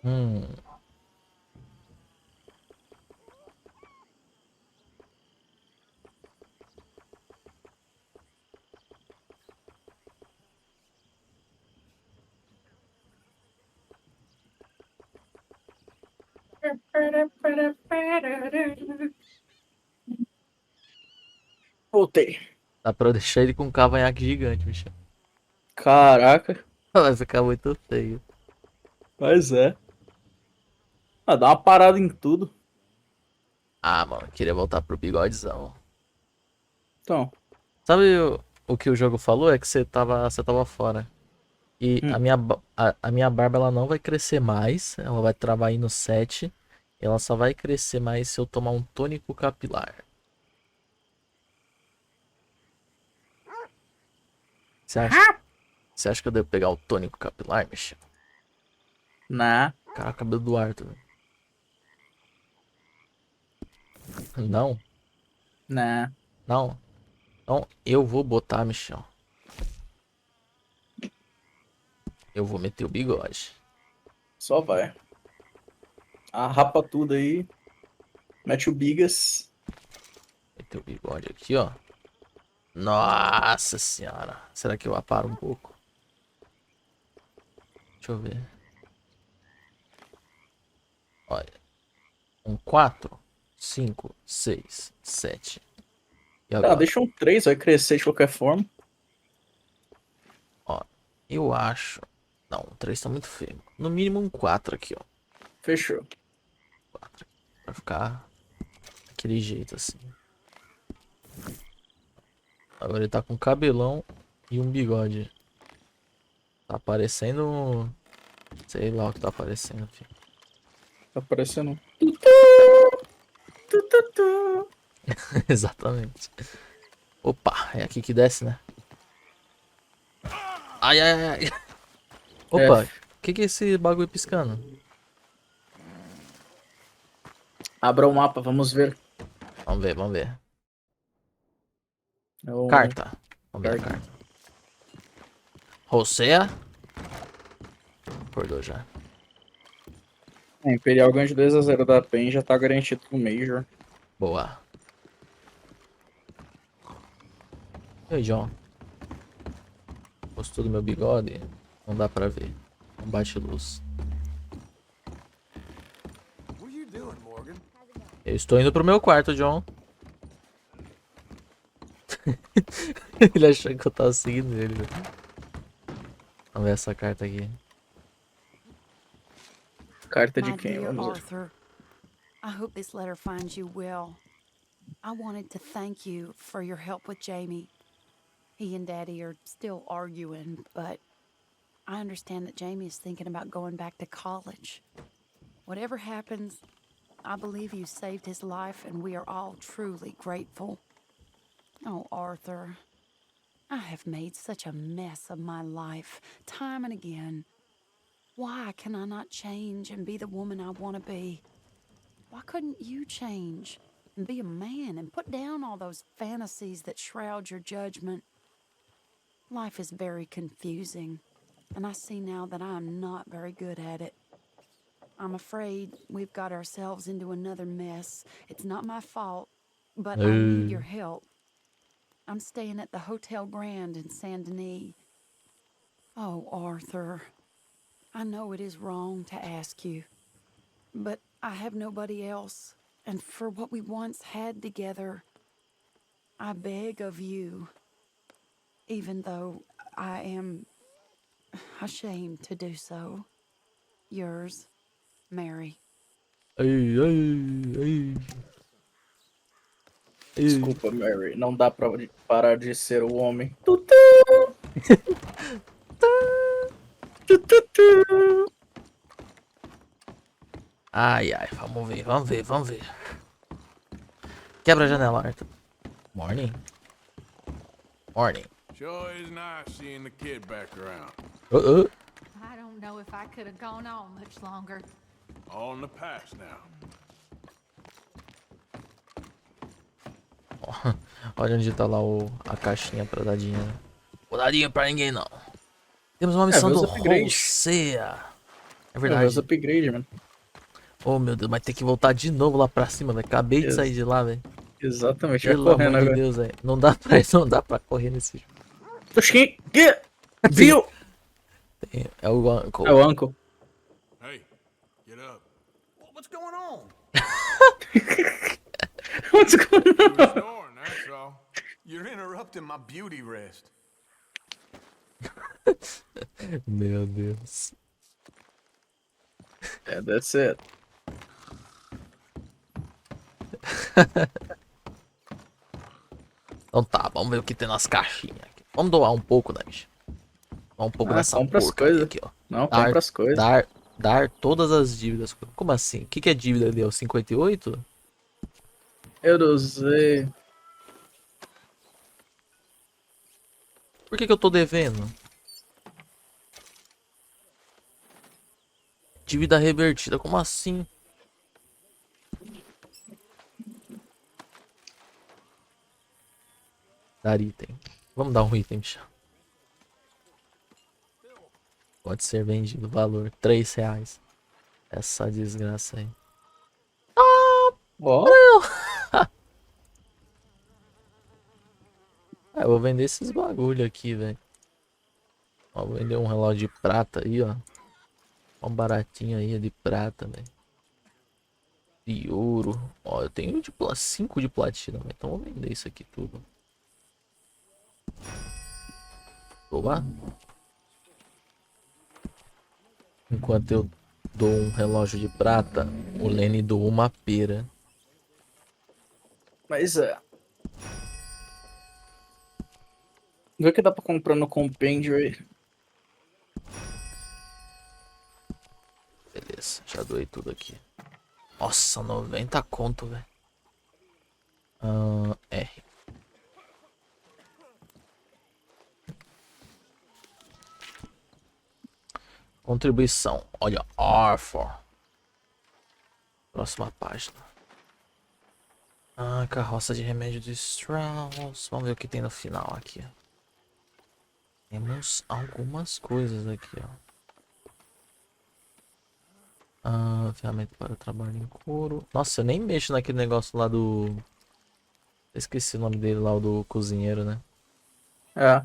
Hum. Voltei. Dá pra eu deixar ele com um cavanhaque gigante, bicho. Caraca, Vai ficar muito feio. mas é. Ah, dá uma parada em tudo. Ah, mano, eu queria voltar pro bigodezão. Então, Sabe o que o jogo falou? É que você tava fora. E a hum, minha, a minha barba ela não vai crescer mais. Ela vai travar aí no 7. Ela só vai crescer mais se eu tomar um tônico capilar. Você acha, você acha que eu devo pegar o tônico capilar, Michel? nah, Cara, o cabelo do Arthur. Não, nah. não. Então eu vou botar, Michel. Eu vou meter o bigode. Só vai. Arrapa tudo aí. Mete o bigas. Meter o bigode aqui, ó. Nossa senhora. Será que eu aparo um pouco? Deixa eu ver. Olha. Um 4, 5, 6, 7. E Tá, agora? deixa um 3, vai crescer de qualquer forma. Ó. Eu acho. Não, o 3 tá muito feio. No mínimo um 4 aqui, ó. Fechou. 4 aqui. Pra ficar daquele jeito assim. Agora ele tá com cabelão e um bigode. Tá parecendo. Sei lá o que tá parecendo aqui. Tá parecendo. Exatamente. Opa, é aqui que desce, né? Ai, ai, ai. Opa, F. o que é esse bagulho piscando? Abra o mapa, vamos ver. Vamos ver, vamos ver. É o Carta. Vamos ver a carta. carta. Rosea. Acordou já. Imperial ganha de 2-0 da PEN, já tá garantido pro Major. Boa. E aí, John? Gostou do meu bigode? Não dá pra ver. Não bate luz. Eu estou indo pro meu quarto, John. Ele achou que eu tava seguindo ele, velho. Vamos ver essa carta aqui. Carta de My quem? dear Vamos ver. Arthur, I hope this letter finds you well. I wanted to thank you for your help with Jamie. He and Daddy are still arguing, but I understand that Jamie is thinking about going back to college. Whatever happens, I believe you saved his life, and we are all truly grateful. Oh, Arthur, I have made such a mess of my life, time and again. Why can I not change and be the woman I want to be? Why couldn't you change and be a man and put down all those fantasies that shroud your judgment? Life is very confusing, and I see now that I am not very good at it. I'm afraid we've got ourselves into another mess. It's not my fault, but I need your help. I'm staying at the Hotel Grand in Saint Denis. Oh, Arthur, I know it is wrong to ask you, but I have nobody else, and for what we once had together, I beg of you, even though I am ashamed to do so. Yours, Mary. Ai, ai, ai. Ai. Desculpa, Mary. Não dá pra parar de ser o homem. Ai, ai, vamos ver, vamos ver, vamos ver. Quebra a janela, Arthur. Morning. Morning. Sure is nice seeing the kid back around. Uh. I don't know if I could have gone on much longer. All in the past now. Olha onde tá lá a caixinha pra dadinha. Vou dadinho pra ninguém não. Temos uma missão vê do os upgrades. Rosea. É Vai os verdade. upgrade, mano. Oh, meu Deus, mas tem que voltar de novo lá pra cima, velho. Acabei de sair de lá, velho. Exatamente, vai Pelo correndo amor de agora. Deus, velho. Não dá pra, não dá pra correr nesse jogo. Oxi, que? Tem- Viu? É o É Uncle. o Uncle. Hey, get up. What's going on? What's going You were on? snoring, that's all. You're interrupting my beauty rest. Meu Deus. Yeah, that's it. Então tá, vamos ver o que tem nas caixinhas aqui. Vamos doar um pouco, né, bicho? Doar um pouco Ah, dessa compra as porcaria coisas. aqui, ó. Não, Dar, compra as coisas. dar todas as dívidas. Como assim? O que, que é dívida ali? É o 58? Eu usei. Por que, que eu tô devendo? Dívida revertida, como assim? Dar item. Vamos dar um item, bicho. Pode ser vendido. Valor R$ 3. Essa desgraça aí. Ó, Ah, eu vou vender esses bagulho aqui, velho. Ó, vou vender um relógio de prata aí, ó. Um baratinho aí, é de prata, velho. De ouro. Ó, eu tenho 5 de platina, velho. Então vou vender isso aqui tudo. Boa. Enquanto eu dou um relógio de prata, o Lenny doa uma pera. mas é. Vê o que dá pra comprar no compêndio aí. Beleza, já doei tudo aqui. Nossa, 90 conto, velho. R. Contribuição. Olha, Arthur. Próxima página. Carroça de remédio de Strauss. Vamos ver o que tem no final aqui. Temos algumas coisas aqui, ó. Ferramenta para trabalho em couro. Nossa, eu nem mexo naquele negócio lá do... Esqueci o nome dele lá, o do cozinheiro, né? É.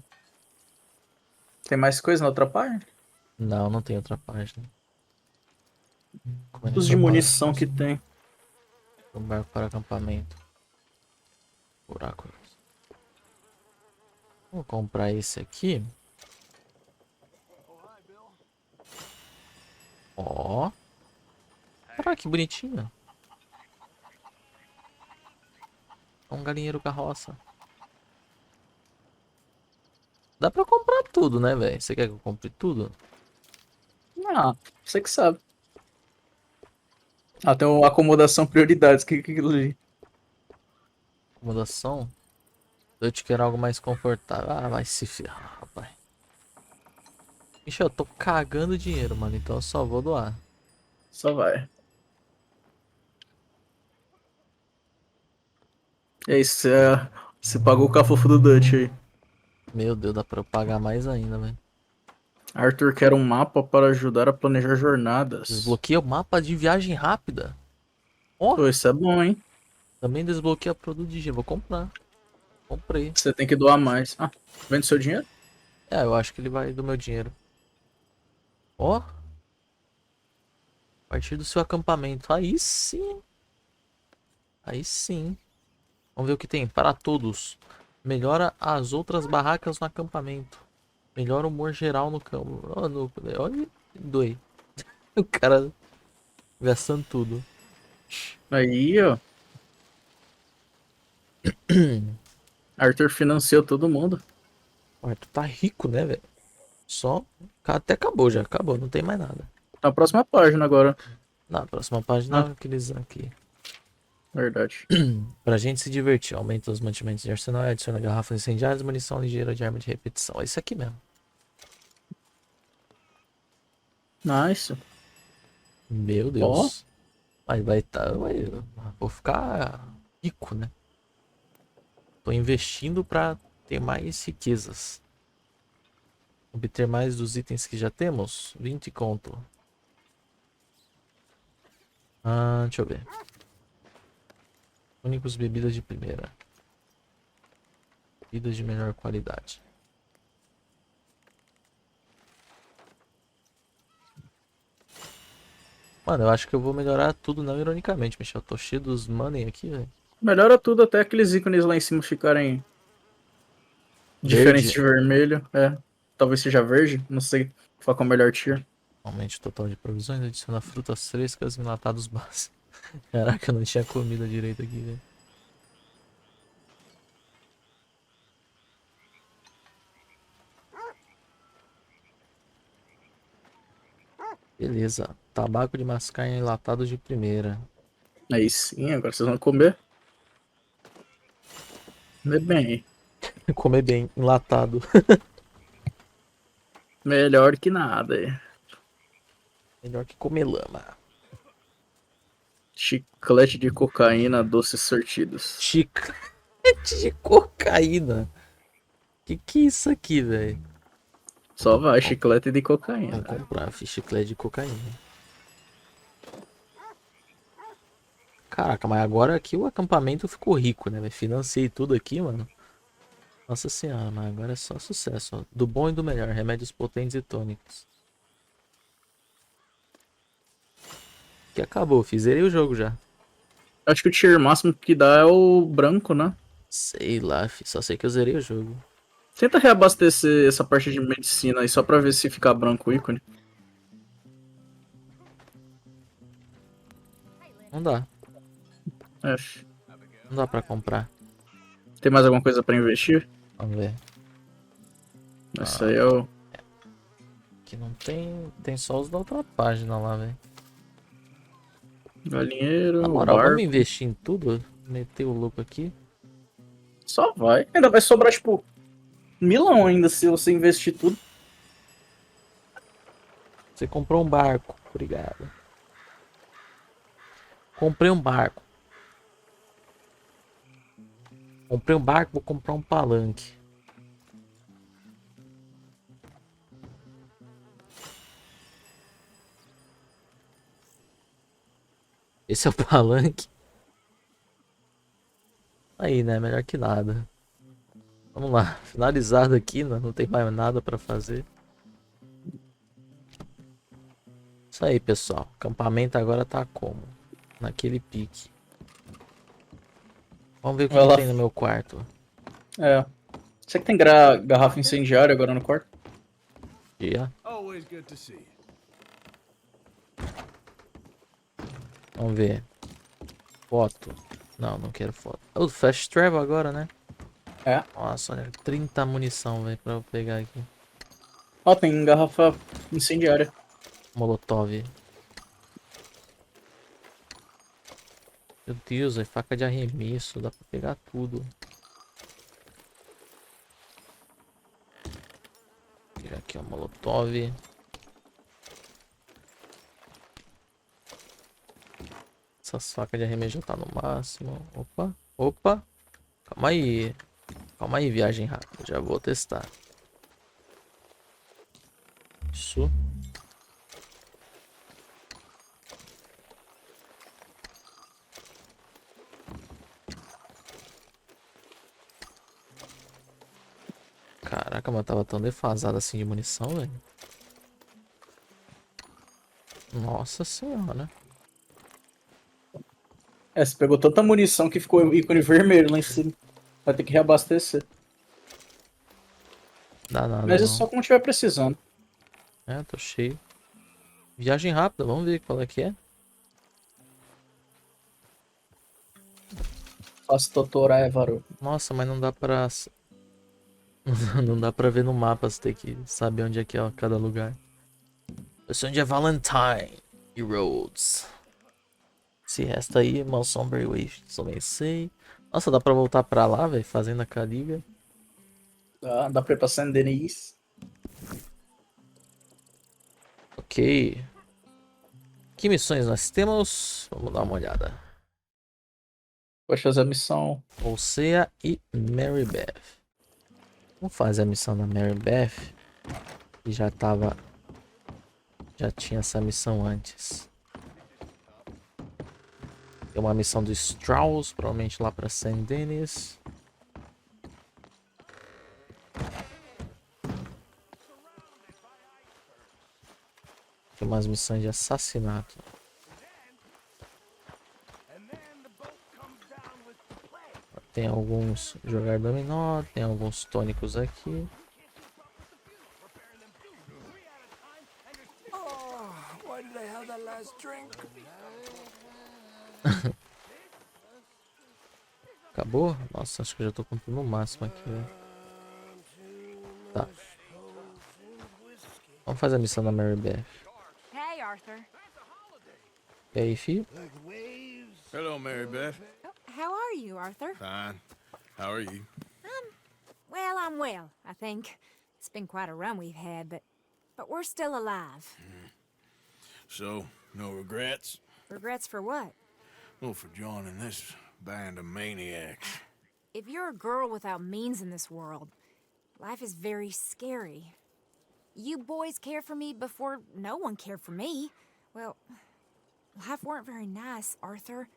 Tem mais coisa na outra página? Não, não tem outra página. Os de munição que tem. Um barco para acampamento. Buraco. Vou comprar esse aqui. Ó. Caraca, que bonitinho. É um galinheiro carroça. Dá pra comprar tudo, né, velho? Você quer que eu compre tudo? Ah, você que sabe. Ah, tem uma acomodação prioridades. Que é aquilo ali? Acomodação? Eu te quero algo mais confortável. Ah, vai se ferrar, rapaz. Ixi, eu tô cagando dinheiro, mano. Então eu só vou doar. Só vai. E aí, você pagou o cafofo do Dutch aí. Meu Deus, dá pra eu pagar mais ainda, velho. Arthur quer um mapa para ajudar a planejar jornadas. Desbloqueia o mapa de viagem rápida. Ó, Pô, isso é bom, hein? também desbloqueia produto de gelo. Vou comprar. Comprei. Você tem que doar mais. Ah, vende seu dinheiro? É, eu acho que ele vai do meu dinheiro. Ó. A partir do seu acampamento. Aí sim. Aí sim. Vamos ver o que tem. Para todos. Melhora as outras barracas no acampamento. Melhora o humor geral no campo. Olha, doei. O cara gastando tudo. Aí, ó. Arthur financiou todo mundo. Ué, tu tá rico, né, velho? Só. Até acabou já. Acabou. Não tem mais nada. Tá na próxima página agora. Na próxima página, Ah, aqueles aqui. verdade. Pra gente se divertir. Aumenta os mantimentos de arsenal e adiciona garrafas incendiárias, munição ligeira de arma de repetição. É isso aqui mesmo. Nice. Meu Ó, Deus. Mas vai tá. Vou ficar rico, né? Tô investindo pra ter mais riquezas. Obter mais dos itens que já temos. 20 conto. Deixa eu ver. Únicos bebidas de primeira. Bebidas de melhor qualidade. Mano, eu acho que eu vou melhorar tudo, não ironicamente, Michel. Eu tô cheio dos money aqui, velho. Melhora tudo até aqueles ícones lá em cima ficarem diferentes Verde. de vermelho. É. Talvez seja verde, não sei qual que é o melhor tier. Aumente o total de provisões, adiciona frutas frescas e enlatados básicos. Caraca, eu não tinha comida direito aqui, velho. Beleza. Tabaco de mascar enlatados de primeira. Aí sim, agora vocês vão comer. Comer bem. Comer bem, enlatado. Melhor que nada. Aí. Melhor que comer lama. Chiclete de cocaína, doces sortidos. Chiclete de cocaína. Que é isso aqui, velho? Só vai, Vamos chiclete de cocaína. comprar chiclete de cocaína. Caraca, mas agora aqui o acampamento ficou rico, né? Financei tudo aqui, mano. Nossa senhora, mas agora é só sucesso, ó. Do bom e do melhor. Remédios potentes e tônicos. Que acabou, zerei o jogo já. Acho que o tier máximo que dá é o branco, né? Sei lá, só sei que eu zerei o jogo. Tenta reabastecer essa parte de medicina aí só pra ver se fica branco o ícone. Não dá, É. não dá pra comprar. Tem mais alguma coisa pra investir? Vamos ver. Esse aí é o. Aqui não tem só os da outra página lá, velho. Galinheiro, Na o moral, vamos barco. investir em tudo? Meter o louco aqui. Só vai. Ainda vai sobrar, tipo, milão ainda se você investir tudo. Você comprou um barco, obrigado. Comprei um barco. Comprei um barco, vou comprar um palanque. Esse é o palanque. Aí, né? Melhor que nada. Vamos lá. Finalizado aqui, né? Não tem mais nada pra fazer. Isso aí, pessoal. O acampamento agora tá como? Naquele pique. Vamos ver o que, Vai que lá. tem no meu quarto. É. Você que tem garrafa incendiária agora no quarto? Dia. Always good to see you. Vamos ver. Foto. Não, não quero foto. O Fast Travel agora, né? É. Nossa, olha. 30 munição, velho, pra eu pegar aqui. Ó, tem garrafa incendiária. Molotov. Meu Deus, é faca de arremesso. Dá pra pegar tudo. Vou pegar aqui, ó, Molotov. Essas facas de arremesso já tá no máximo. Opa, opa. Calma aí. Calma aí, viagem rápida. Já vou testar. Isso. Caraca, mas tava tão defasado assim de munição, velho. Nossa senhora. É, você pegou tanta munição que ficou ícone vermelho lá em cima. Vai ter que reabastecer. Dá nada Mas é só não. quando tiver precisando. É, tô cheio. Viagem rápida, vamos ver qual é que é. Faça Totora Évaro. Nossa, mas não dá pra... Não dá pra ver no mapa, você tem que saber onde é que é cada lugar. Eu sei onde é Valentine e Rhodes. Esse resto aí, Mansão Brayway, também sei. Nossa, dá pra voltar pra lá, velho, Fazenda Caliga. Dá pra ir pra Saint Denis. Ok. Que missões nós temos? Vamos dar uma olhada. Pode fazer a missão. Alcea e Mary Beth. Vamos fazer a missão da Mary Beth. Que já tava... Já tinha essa missão antes. Tem uma missão do Strauss, provavelmente lá pra Saint Denis. Tem umas missões de assassinato. Tem alguns jogar dominó, tem alguns tônicos aqui. Why did I have that last drink? Acabou? Nossa, acho que eu já tô com tudo no máximo aqui, velho. Tá. Vamos fazer a missão da Mary Beth. Hey, Arthur. E aí, filho? Hello, Mary Beth. Oh, how are you, Arthur? Fine. How are you? Well, I'm well, I think. It's been quite a run we've had, but we're still alive. So, no regrets? Regrets for what? Well, for joining this band of maniacs. If you're a girl without means in this world, life is very scary. You boys cared for me before no one cared for me. Well, life weren't very nice, Arthur.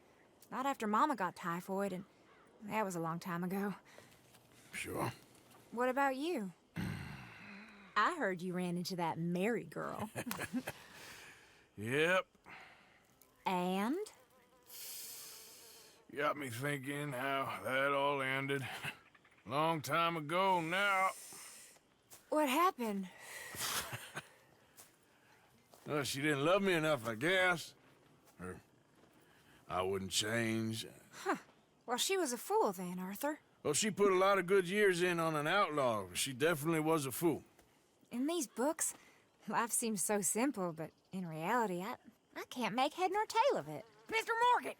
Not after Mama got typhoid, and that was a long time ago. Sure. What about you? I heard you ran into that Mary girl. Yep. And? Got me thinking how that all ended. Long time ago now. What happened? Well, she didn't love me enough, I guess. Or I wouldn't change. Well, she was a fool then, Arthur. Well, she put a lot of good years in on an outlaw. She definitely was a fool. In these books, life seems so simple, but in reality, I can't make head nor tail of it. Mr. Morgan!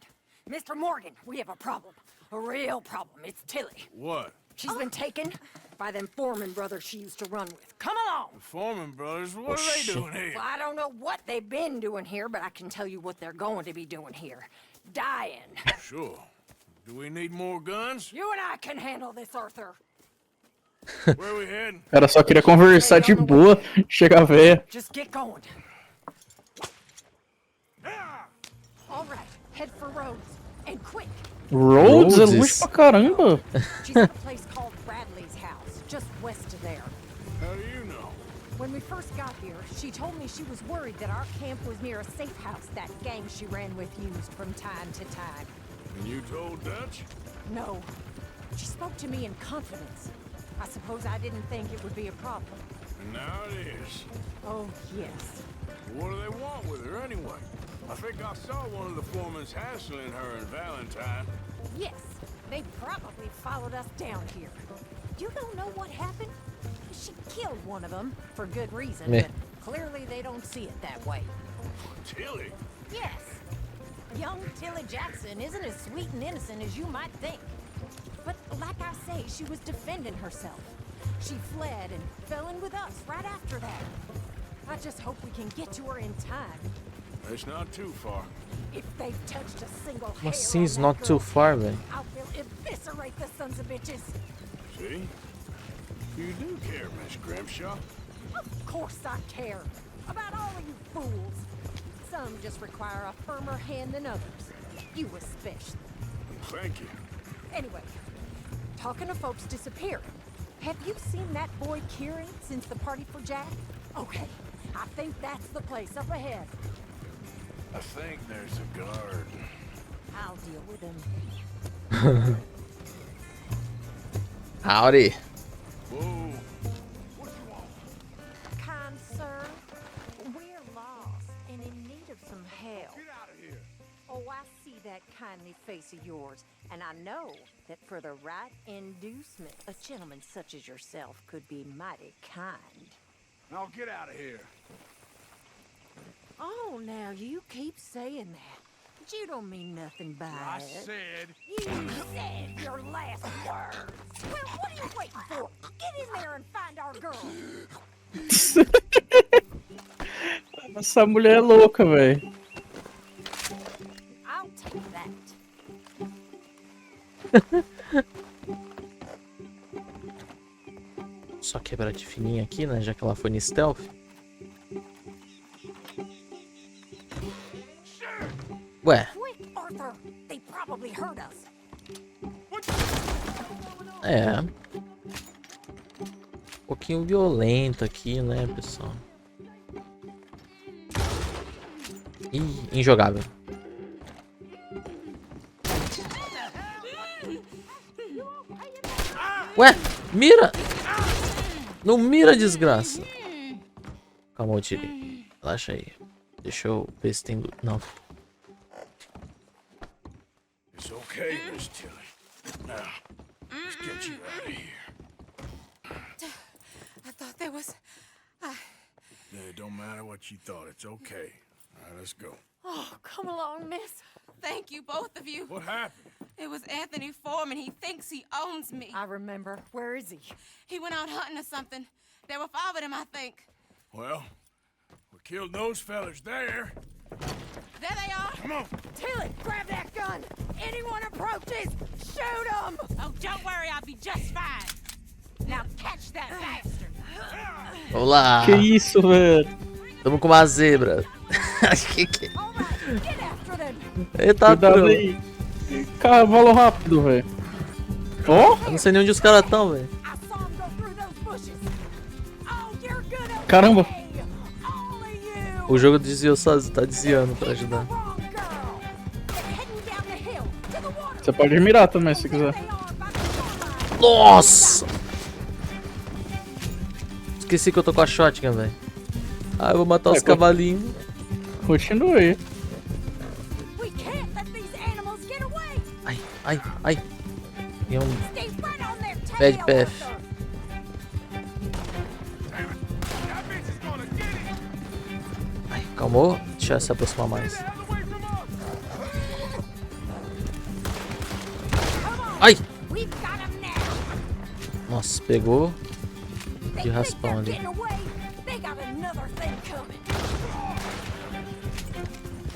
Mr. Morgan, we have a problem. A real problem. It's Tilly. What? She's been taken by them Foreman brothers she used to run with. Come along! The Foreman brothers, what Oh, are they shit. doing here? Well, I don't know what they've been doing here, but I can tell you what they're going to be doing here. Dying. Sure. Do we need more guns? You and I can handle this, Arthur. Where are we heading? O cara só queria conversar de boa, chega a véia. Just get going. All right, head for Rhodes. And quick. Rhodes é Rhodes. longe pra caramba. She's at a place called Bradley's house, just west of there. How do you know? When we first got here, she told me she was worried that our camp was near a safe house that gang she ran with used from time to time. And you told Dutch? No. She spoke to me in confidence. I suppose I didn't think it would be a problem. And now it is. Oh, yes. What do they want with her anyway? I think I saw one of the foremans hassling her and Valentine. Yes, they probably followed us down here. You don't know what happened? She killed one of them, for good reason, Meh. but clearly they don't see it that way. Tilly? Yes. Young Tilly Jackson isn't as sweet and innocent as you might think. But like I say, she was defending herself. She fled and fell in with us right after that. I just hope we can get to her in time. It's not too far. If they've touched a single hair Mas sim, it's on not that too girl, far, velho. I will eviscerate the sons of bitches. See? You do care, Miss Grimshaw. Of course I care. About all of you fools. Some just require a firmer hand than others. You especially. Thank you. Anyway, talking of folks disappearing. Have you seen that boy Kieran since the party for Jack? Okay, I think that's the place up ahead. I think there's a guard. I'll deal with him. Howdy. Whoa. What you want? Kind sir, we're lost and in need of some help. Get out of here. Oh, I see that kindly face of yours, and I know that for the right inducement, a gentleman such as yourself could be mighty kind. Now get out of here. Oh, now you keep saying that. But you don't mean nothing by I it. said. You said your last words. Well, what are you waiting for? Get in there and find our girl. Essa mulher é louca, velho. I'll take that. Só quebrar de fininho aqui, né? Já que ela foi no stealth. Ué, Quick, Arthur. They probably heard us. É. Um pouquinho violento aqui, né, pessoal? Ih, injogável. Ué, mira! Não mira, desgraça. Calma, eu tirei. Relaxa aí. Deixa eu ver se tem... Não. It's okay, Miss Tilly. Now, let's get you out of here. I thought there was... Yeah, it don't matter what you thought. It's okay. All right, let's go. Oh, come along, miss. Thank you, both of you. What happened? It was Anthony Foreman. He thinks he owns me. I remember. Where is he? He went out hunting or something. There were 5 of them, I think. Well, we killed those fellas there. There they are. Come on. Tilly, grab that gun. Anyone approaches, shoot them. Oh, don't worry. I'll be just fine. Now catch that bastard. Vamos lá. Que isso, velho? Tamo com uma zebra. Que... All right, get after them. Eita, Cuidado tro. aí. Cavalo rápido, velho. Ó, Eu não sei nem onde os caras estão, velho. I saw him go through those bushes. Oh, you're good. Okay. caramba. All of you. O jogo desviou sozinho, tá desviando pra ajudar. Wrong girl. They're heading down the hill to the water. Você pode mirar também, se quiser. They are by the shoreline. Nossa! Esqueci que eu tô com a shotgun, velho. Ah, eu vou matar os cavalinhos. Continua aí. We can't let these animals get away. Ai, ai, ai. Tem um Stay right on their tail. bad path. Arthur. That bitch is gonna get it. Ai, calmou. Deixa eu se aproximar mais. Out of the way from us. Ai! We've got 'em now. Nossa, pegou. They De think raspão they're ali. getting away. They got another thing coming.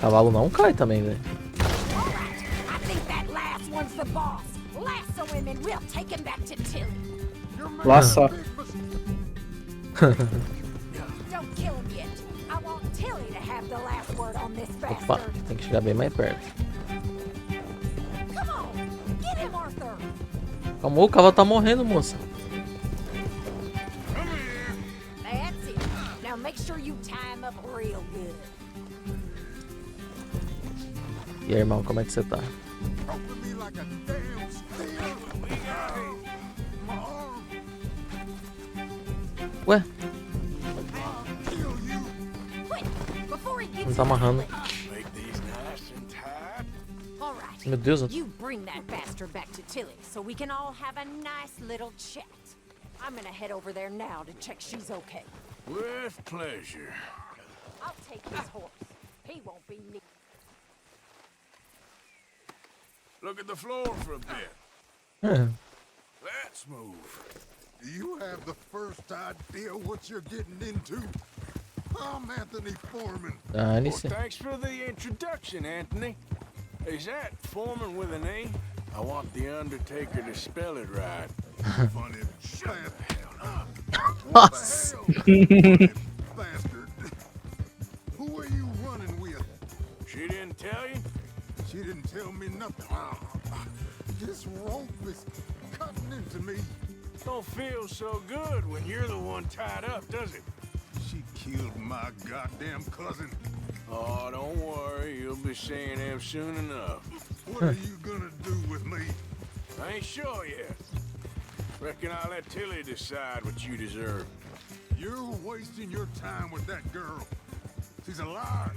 Cavalo não cai também, velho. All right. I think that last one's the boss. Lasso him and we'll take him back to Tilly. Laça. Don't kill him yet. I want Tilly to have the last word on this Opa, bastard. tem que chegar bem mais perto. Come on. Get him, Arthur. Calmou, o cavalo tá morrendo, moça. That's it. Now make sure you tie him up real good. E aí, irmão, como é que você tá? Open me like a damn steel. My arm. Ué, Kill you. Quick, before he não gets tá amarrando. Make these nice and tight. All right. Meu Deus, eu... You bring that bastard back to Tilly so we can all have a nice little chat. I'm gonna head over there now to check she's okay. With pleasure. I'll take his horse. He won't be near. Look at the floor for a bit. É. Let's move. Do you have the first idea what you're getting into? I'm Anthony Foreman. Well, Dane-se. thanks for the introduction, Anthony. Is that Foreman with an A? I want the Undertaker to spell it right. Funny bastard. Nossa. Bastard. Who are you running with? She didn't tell you? She didn't tell me nothing. This rope is cutting into me. Don't feel so good when you're the one tied up, does it? She killed my goddamn cousin. Oh, don't worry. You'll be seeing him soon enough. What are you gonna do with me? I ain't sure yet. Reckon I'll let Tilly decide what you deserve. You're wasting your time with that girl. She's a liar.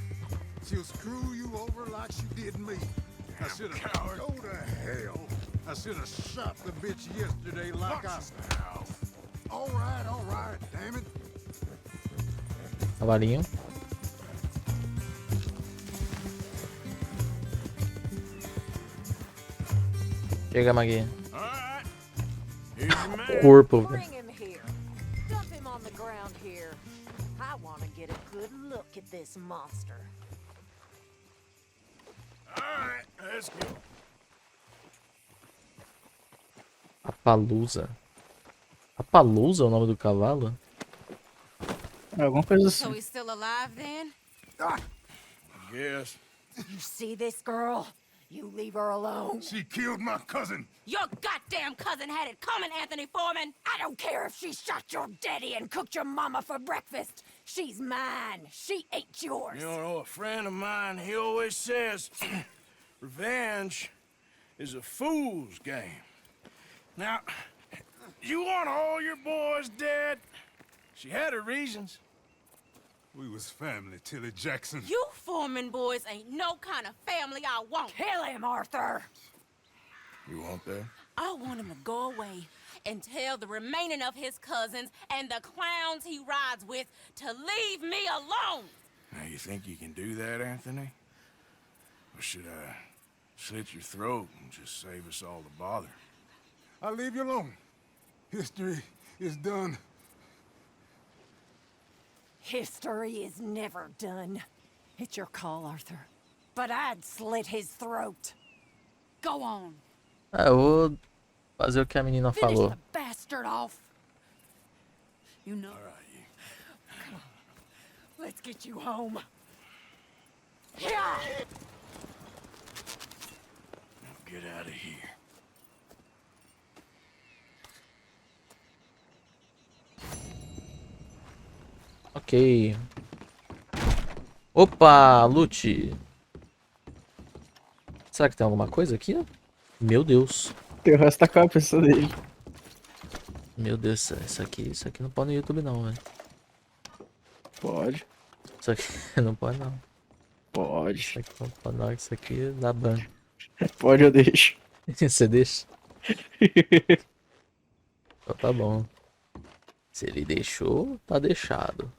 She'll screw you over like she did me. I should have coward. go to hell. I should have shot the bitch yesterday like I. All right, damn it. Cavalinho. Chega, Magui. All right. Here's your man. Corpo, velho. Bring him here. Dump him on the ground here. I want to get a good look at this monster. All right, let's go. Apalusa. Apalusa é o nome do cavalo? Alguma coisa assim. So he's still alive then? Yes. You see this girl? You leave her alone. She killed my cousin. Your goddamn cousin had it coming, Anthony Foreman. I don't care if she shot your daddy and cooked your mama for breakfast. She's mine. She ate yours. You know, a friend of mine, he always says, revenge is a fool's game. Now, you want all your boys dead? She had her reasons. We was family, Tilly Jackson. You Foreman boys ain't no kind of family I want. Kill him, Arthur. You want that? I want him to go away and tell the remaining of his cousins and the clowns he rides with to leave me alone. Now, you think you can do that, Anthony? Or should I slit your throat and just save us all the bother? I'll leave you alone. History is done. History is never done. It's your call, Arthur. But I'd slit his throat. Go on. Eu vou fazer o que a menina Finish falou. the bastard off. You know. All right, you. Let's get you home. Yeah. Now get out of here. Ok. Opa, loot. Será que tem alguma coisa aqui? Meu Deus. Tem o resto da cabeça dele. Meu Deus, isso aqui não pode no YouTube não, velho. Pode. Isso aqui não pode não. Pode. Isso aqui não pode não, isso aqui dá ban. Pode, eu deixo. Você deixa? Então tá bom. Se ele deixou, tá deixado.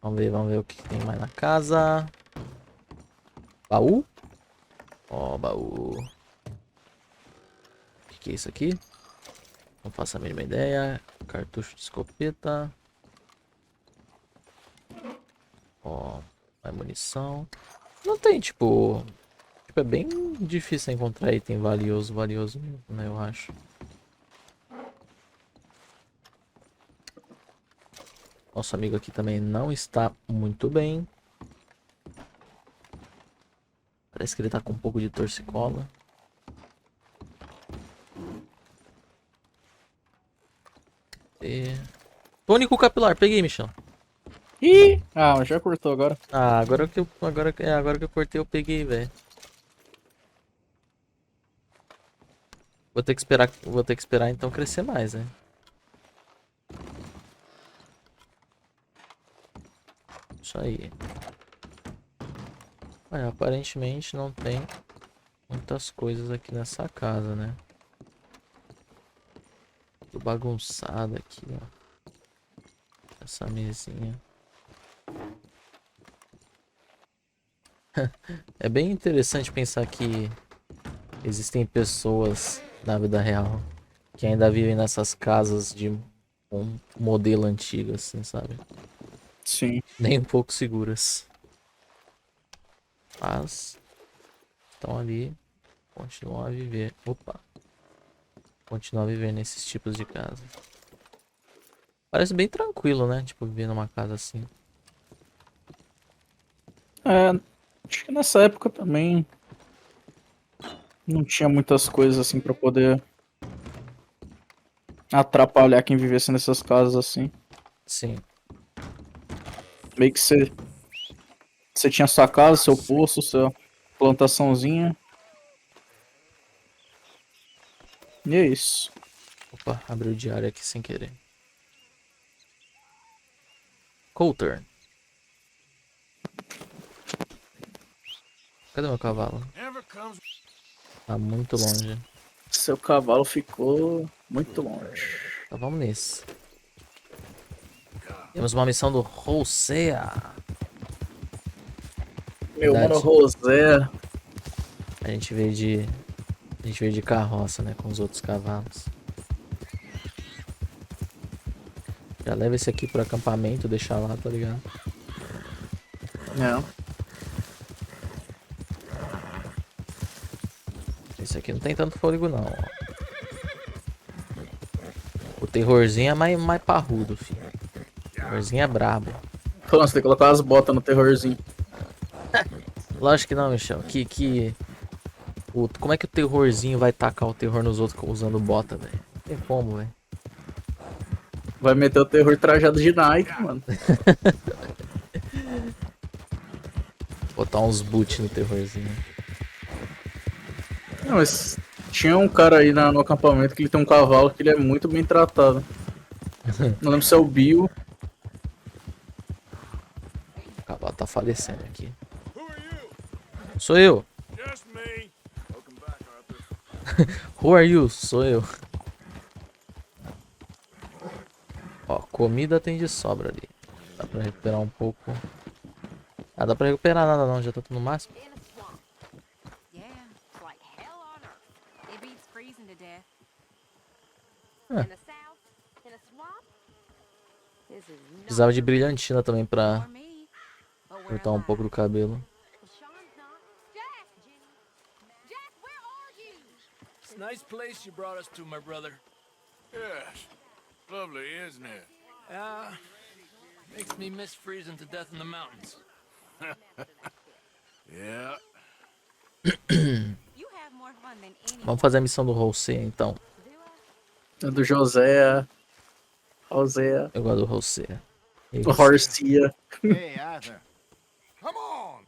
Vamos ver o que tem mais na casa. Baú? Ó, baú. O que é isso aqui? Não faço a mínima ideia. Cartucho de escopeta. Ó, mais munição. Não tem, tipo... é bem difícil encontrar item valioso mesmo, né, eu acho. Nosso amigo aqui também não está muito bem. Parece que ele tá com um pouco de torcicola. Tônico capilar, peguei, Michão. Ih! Ah, mas já cortou agora. Ah, agora que eu cortei, eu peguei, velho. Vou ter que esperar então crescer mais, né? Isso aí. Olha, aparentemente não tem muitas coisas aqui nessa casa, né? Tudo bagunçado aqui, ó. Essa mesinha. É bem interessante pensar que existem pessoas na vida real que ainda vivem nessas casas de um modelo antigo, assim, sabe? Sim. Nem um pouco seguras. Mas estão ali, continuam a viver. Opa! Continuam a viver nesses tipos de casa. Parece bem tranquilo, né? Tipo, viver numa casa assim. É, acho que nessa época também não tinha muitas coisas assim pra poder atrapalhar quem vivesse nessas casas assim. Sim. Meio que você tinha sua casa, seu poço, sua plantaçãozinha. E é isso. Opa, abriu o diário aqui sem querer. Coulter. Cadê meu cavalo? Never comes. Tá muito longe. Seu cavalo ficou muito longe. Então vamos nesse. Temos uma missão do Rosea. Meu Verdade. mano Rosé. A gente veio de carroça, né? Com os outros cavalos. Já leva esse aqui pro acampamento, deixar lá, tá ligado? É. Esse aqui não tem tanto fôlego não, ó. O terrorzinho é mais parrudo, filho. O terrorzinho é brabo. Pô, você tem que colocar as botas no terrorzinho. Lógico que não, Michel. Como é que o terrorzinho vai tacar o terror nos outros usando bota, velho? Não tem como, velho. Vai meter o terror trajado de Nike, mano. Botar uns boot no terrorzinho. Não, mas tinha um cara aí no acampamento que ele tem um cavalo que ele é muito bem tratado. Não lembro se é o Bill. O cavalo tá falecendo aqui. Sou eu. Just me. Who are you? Sou eu. Ó, comida tem de sobra ali. Dá pra recuperar um pouco. Ah, dá pra recuperar nada não, já tá tudo no máximo. In a swamp. Yeah, it's like hell on earth. It beats freezing to death. Ah. In the south, in a swamp. This is not Precisava de brilhantina também pra for me. But we're cortar um pouco do alive. cabelo. Sean's not. Jack! Jack, where are you? It's a nice place you brought us to, my brother. Yes. Lovely, isn't it? Makes me miss freezing to death in the mountains. Yeah. You have more fun than anyone. Vamos fazer a missão do José então. É do José. José. Eu gosto do José. O Horcia. Hey, Arthur. Come on!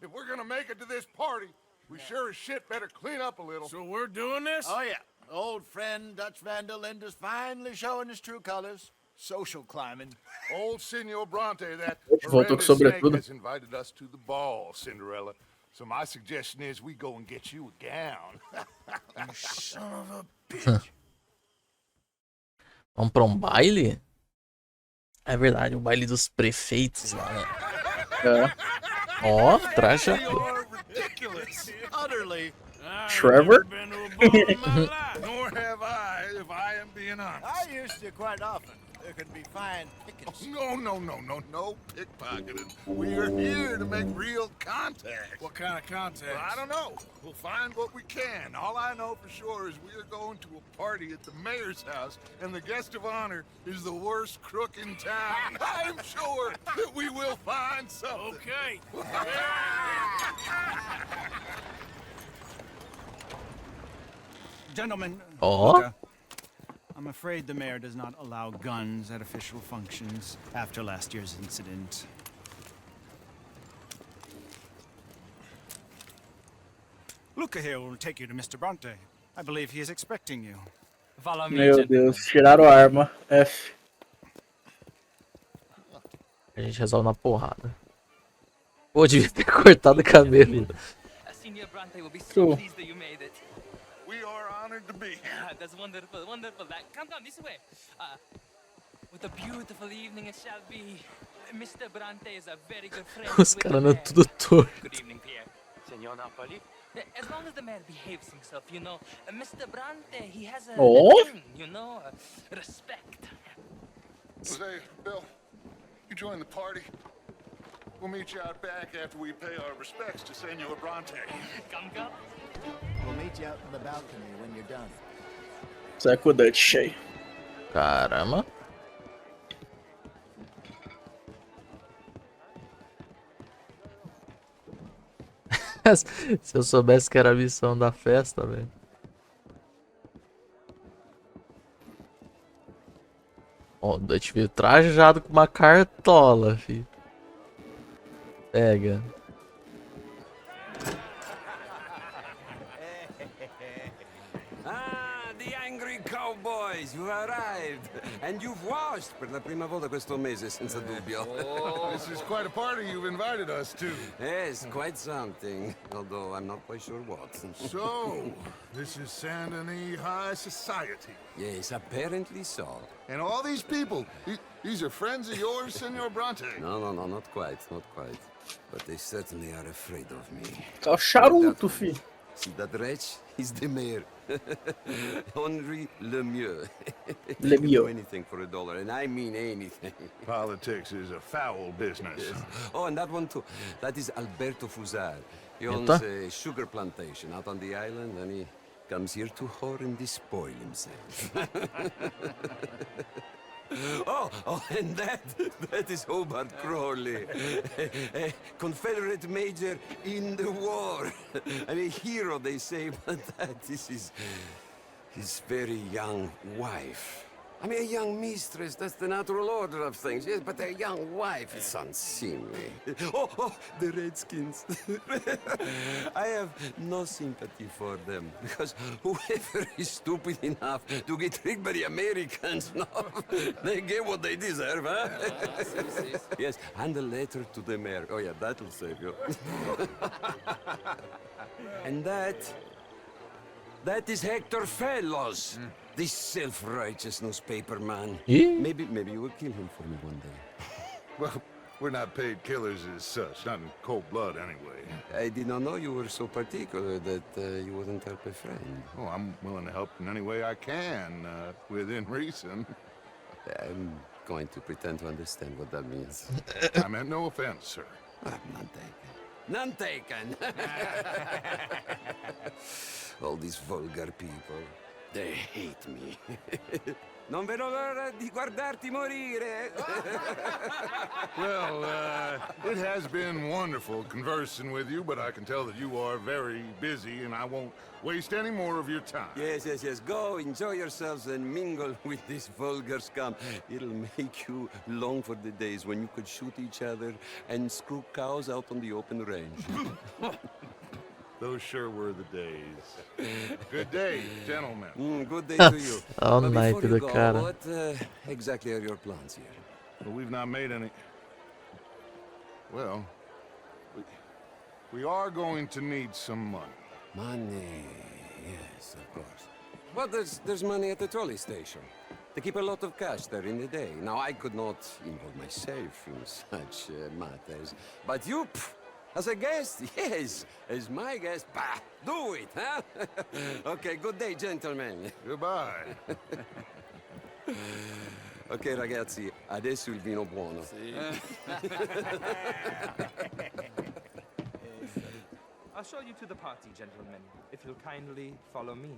If we're gonna make it to this party, we sure as shit better clean up a little. So we're doing this? Oh, yeah. Old friend Dutch Van der Linde's finally showing his true colors. Social climbing. Old Senor Bronte, that Voltou com horrendous snake sobretudo. has invited us to the ball, Cinderella. So my suggestion is we go and get you a gown. You son of a bitch. Vamos pra um baile? É verdade, o baile dos prefeitos lá, né? É. Ó, trajado. You're ridiculous. Utterly. I've Trevor? never been to a ball in my life. Nor have I, if I am being honest. I used to quite often. There can be fine pickings. No pickpocketing. We are here to make real contact. What kind of contact? Well, I don't know. We'll find what we can. All I know for sure is we are going to a party at the mayor's house, and the guest of honor is the worst crook in town. I'm sure that we will find something. Okay. Gentlemen, Ó, Luca, I'm afraid the mayor does not allow guns at official functions after last year's incident. Luca here will take you to Mr. Bronte. I believe he is expecting you. Follow me, Meu gentlemen. Deus, tiraram a arma. F. a gente resolve na porrada. Pô, devia ter cortado o cabelo. Senior Bronte will be so Cool. pleased that you made it. We are honored to be here. That's wonderful, wonderful. Come this way. What a beautiful evening it shall be. Mr. Bronte is a very good friend. Os with caras the andam mayor. tudo torto. Good evening, Pierre. Senor Napoli? As long as the mayor behaves himself, you know. Mr. Bronte, he has a Oh? thing, you know, respect. Jose, Bill, you join the party. We'll meet you out back after we pay our respects to Senor Bronte. Come. We'll meet you out in the balcony when you're done. Zé com o Dutch cheio. Caramba. Se eu soubesse que era a missão da festa, velho. Ó, o Dutch veio trajado com uma cartola, filho. Pega. Ah, the angry cowboys, you've arrived. And you've washed per la prima volta questo mese, senza dubbio. This is quite a party you've invited us to. Yes, quite something. Although I'm not quite sure what. So, this is Saint Denis High Society. Yes, apparently so. And all these people, these are friends of yours, Senor Bronte? No, not quite, not quite. But they certainly are afraid of me. Tá o charuto, fi. See that wretch? He's the mayor. Henri Lemieux. Lemieux. He'll do anything for $1, and I mean anything. Politics is a foul business. Yes. Oh, and that one too. That is Alberto Fusar. He owns Eita. a sugar plantation out on the island, and he comes here to whore and despoil himself. Oh, and that is Hobart Crawley, a Confederate major in the war. I mean, hero, they say, but that is his very young wife. I mean, a young mistress, that's the natural order of things, yes, but a young wife is unseemly. Oh, the Redskins. I have no sympathy for them, because whoever is stupid enough to get tricked by the Americans, no, they get what they deserve, huh? Yes, and a letter to the mayor. Oh, yeah, that'll save you. And that is Hector Fellows. This self-righteous newspaper man. Yeah. Maybe you will kill him for me one day. Well, we're not paid killers as such, not in cold blood anyway. I did not know you were so particular that you wouldn't help a friend. Oh, I'm willing to help in any way I can, within reason. I'm going to pretend to understand what that means. I meant no offense, sir. None taken. None taken! All these vulgar people. They hate me. Non vedo l'ora di guardarti morire. Well, it has been wonderful conversing with you, but I can tell that you are very busy, and I won't waste any more of your time. Yes. Go, enjoy yourselves, and mingle with this vulgar scum. It'll make you long for the days when you could shoot each other and screw cows out on the open range. Those sure were the days. Good day, gentlemen. Good day to you. All But night before to you the go, cara. what exactly are your plans here? Well, we've not made any... Well, we are going to need some money. Money, yes, of course. But there's money at the trolley station. They keep a lot of cash there in the day. Now, I could not involve myself in such matters. But you, as a guest, yes, as my guest, bah, do it, huh? Okay, good day, gentlemen. Goodbye. Ok, ragazzi, adesso il vino buono. I'll show you to the party, gentlemen, if you'll kindly follow me.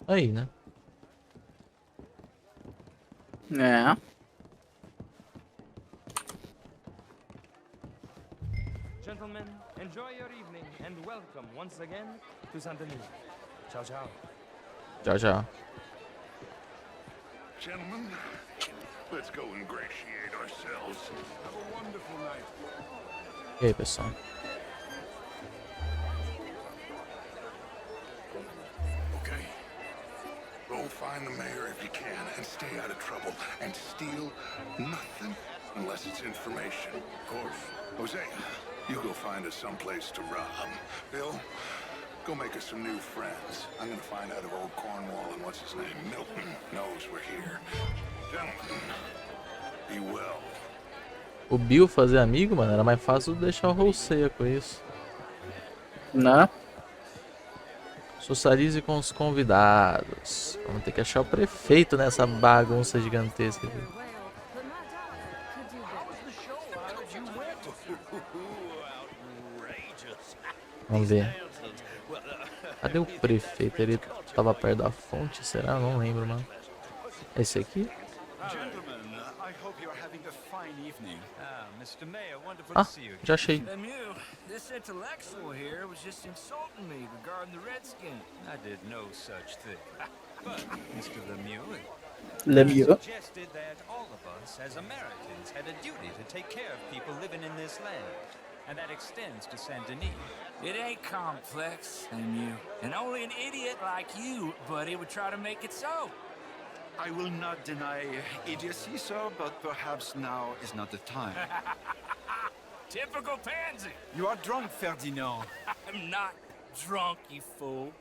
Aí, né? É. Gentlemen, enjoy your evening and welcome once again to Saint Denis. Ciao, ciao. Tchau, tchau. Gentlemen, let's go ingratiate ourselves. Have a wonderful night. E aí, pessoal? Okay. Go find the mayor if you can and stay out of trouble. And steal nothing unless it's information. Of course. Jose, you go find us someplace to rob. Bill, go make us some new friends. I'm gonna find out if old Cornwall and what's his name, Milton, knows we're here. Gentlemen, be well. O Bill fazer amigo, mano, era mais fácil deixar o Rousseia com isso. Né? Socialize com os convidados. Vamos ter que achar o prefeito nessa bagunça gigantesca aqui. Vamos ver. Cadê o prefeito? Ele tava perto da fonte, será? Não lembro, mano. É esse aqui? Ah, já achei. Lemieux, this intellectual here was just insulting me regarding the Redskins. I did no such thing. But, Mr. Lemieux, Lemieux. suggested that all of us as Americans had a duty to take care of people living in this land. And that extends to Saint Denis. It ain't complex, Lemieux. And only an idiot like you, buddy, would try to make it so. I will not deny idiocy, sir, but perhaps now is not the time. Typical pansy. You are drunk, Ferdinand. I'm not drunk, you fool.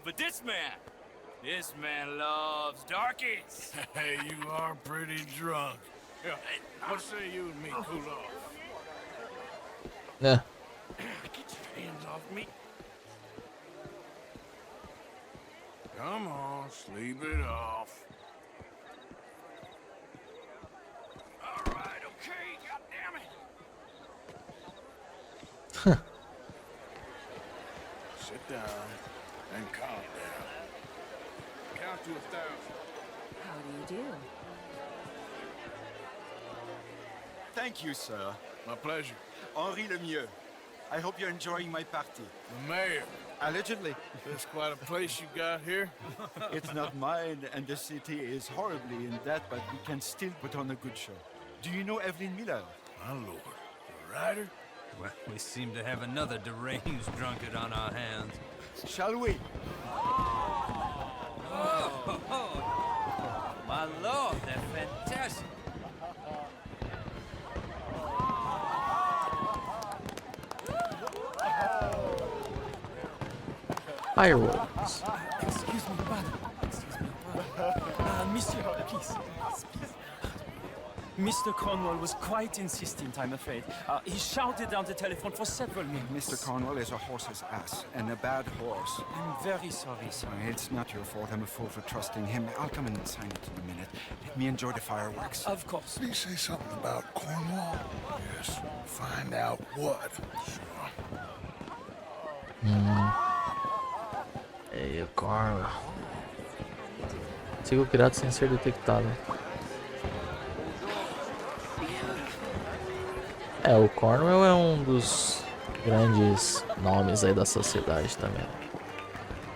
But this man loves darkies. Hey, you are pretty drunk. Yeah, what say you and me cool off? É. Get your hands off me. Come on, sleep it off. All right, okay, goddammit. Sit down. And calm down. Count to 1,000. How do you do? Thank you, sir. My pleasure. Henri Lemieux. I hope you're enjoying my party. The mayor. Allegedly. That's quite a place you got here. It's not mine, and the city is horribly in debt, but we can still put on a good show. Do you know Evelyn Miller? My lord. The writer? Well, we seem to have another deranged drunkard on our hands. Shall we? Oh, my lord, they're fantastic. Fireworks. Excuse me, brother. Excuse me, brother. Monsieur, please. Mr. Cornwall was quite insistent, I'm afraid. He shouted down the telephone for several minutes. Mr. Cornwall is a horse's ass, and a bad horse. I'm very sorry, sir. It's not your fault. I'm a fool for trusting him. I'll come in and sign it in a minute. Let me enjoy the fireworks. Of course. Did he say something about Cornwall? Yes. Find out what. Sure. E o Cornwall. Siga o pirata sem ser detectado. O Cornwall é um dos grandes nomes aí da sociedade também.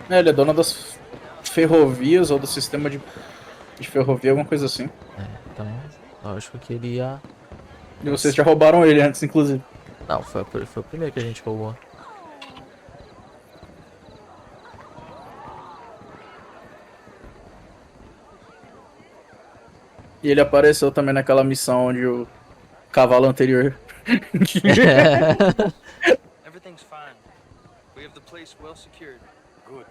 Ele é dono das ferrovias ou do sistema de ferrovia, alguma coisa assim. Então, lógico que ele ia... E vocês já roubaram ele antes, inclusive. Não, foi o primeiro que a gente roubou. E ele apareceu também naquela missão onde o cavalo anterior. Everything's fine. We have the place well secured. Good.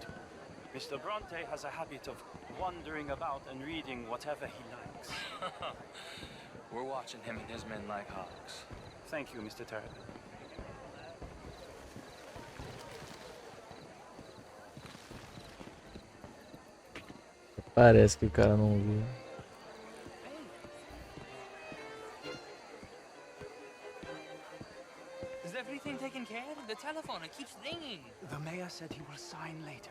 Mr. Bronte has a habit of wandering about and reading whatever he likes. We're watching him and his men like hawks. Thank you, Mr. Turner. Parece que o cara não viu. Is everything taken care of? The telephone, it keeps ringing. The mayor said he will sign later.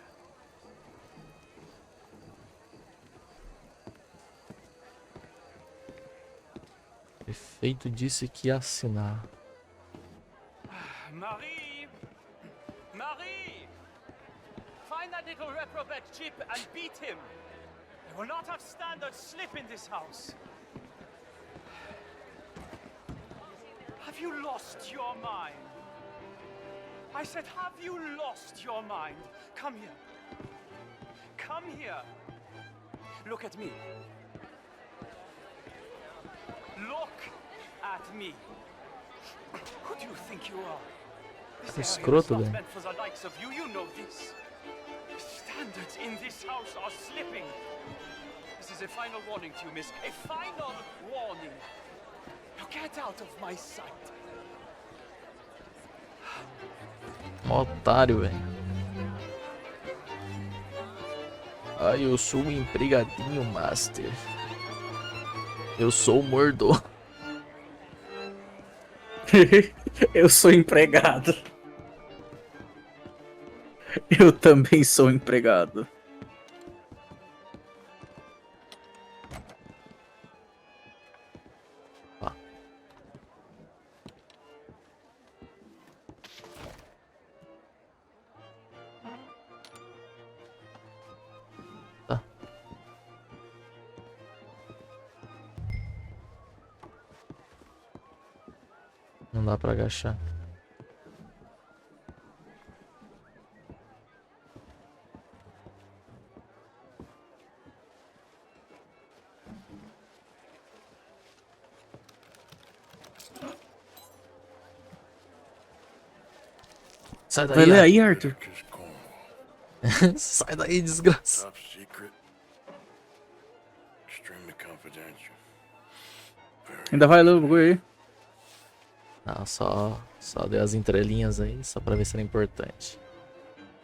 Prefeito disse que ia assinar. Marie! Marie! Find that little reprobate chip and beat him. I will not have standard slip in this house. Have you lost your mind? I said, have you lost your mind? Come here. Come here. Look at me. Look at me. Who do you think you are? This area is Escroto, not velho. meant for the likes of you. You know this. Standards in this house are slipping. This is a final warning to you, miss. A final warning. Now get out of my sight. Otário, velho. Ai, eu sou um empregadinho master. Eu sou o mordomo. Eu sou empregado. Eu também sou empregado. Tá. Não dá pra agachar. Sai daí, Vai ler aí, Arthur. Arthur. Sai daí, desgraça. Top secret. Extremely confidential. Ainda vai ler o bagulho aí? Não, só deu as entrelinhas aí, só pra ver se era importante.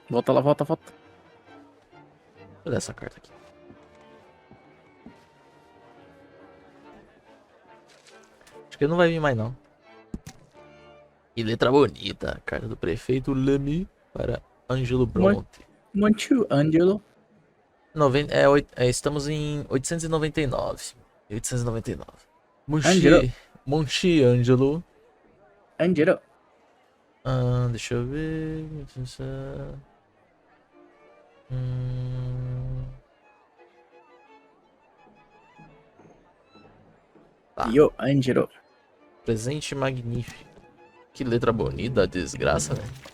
Volta lá, volta. Olha essa carta aqui. Acho que ele não vai vir mais não. Que letra bonita. Carta do prefeito Lamy para Ângelo Bronte. Muito, Angelo. Estamos em 899. 899. Angelo. Monchi Angelo. Angelo. Deixa eu ver. Tá. Yo, Angelo. Presente magnífico. Que letra bonita, desgraça, velho.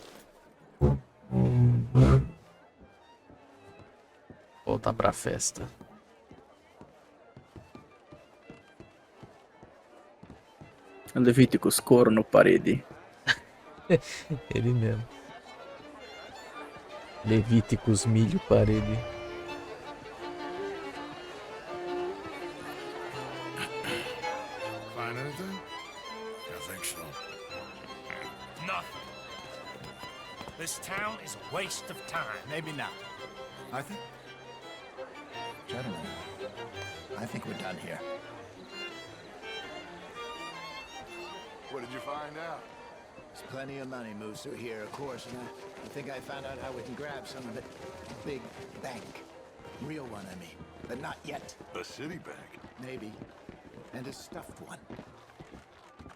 Voltar pra festa. Levíticos, corno, parede. Ele mesmo. Levíticos, milho, parede. Find anything? I think so. Nothing. This town is a waste of time. Maybe not. I think... Gentlemen, I think we're done here. What did you find out? There's plenty of money moves through here, of course, and I think I found out how we can grab some of it. A big bank. Real one, I mean. But not yet. A city bank? Maybe. And a stuffed one.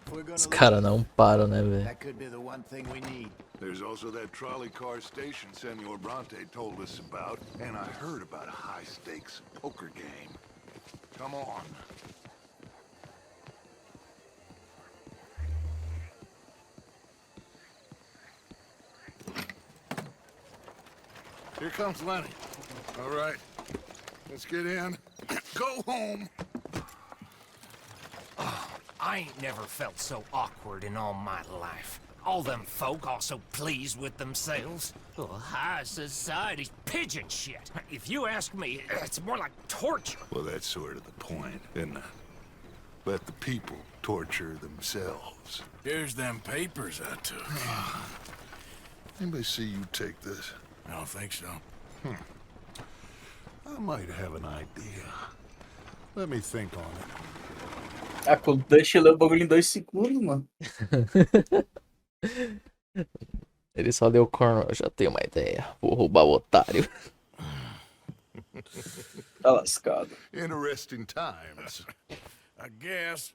If we're gonna Os caras não param, né, velho? that could be the one thing we need. There's also that trolley car station Senor Bronte told us about, and I heard about a high-stakes poker game. Come on. Here comes Lenny. All right, let's get in. Go home. I ain't never felt so awkward in all my life. All them folk all so pleased with themselves. Oh, high society's pigeon shit. If you ask me, it's more like torture. Well, that's sort of the point, isn't it? Let the people torture themselves. Here's them papers I took. Anybody see you take this? I don't think so. I might have an idea. Let me think on it. Ah, com o Dust leu o bagulho em 2 segundos, mano. Ele só deu corno. Eu já tenho uma ideia. Vou roubar o otário. Tá lascado. Interesting times. I guess.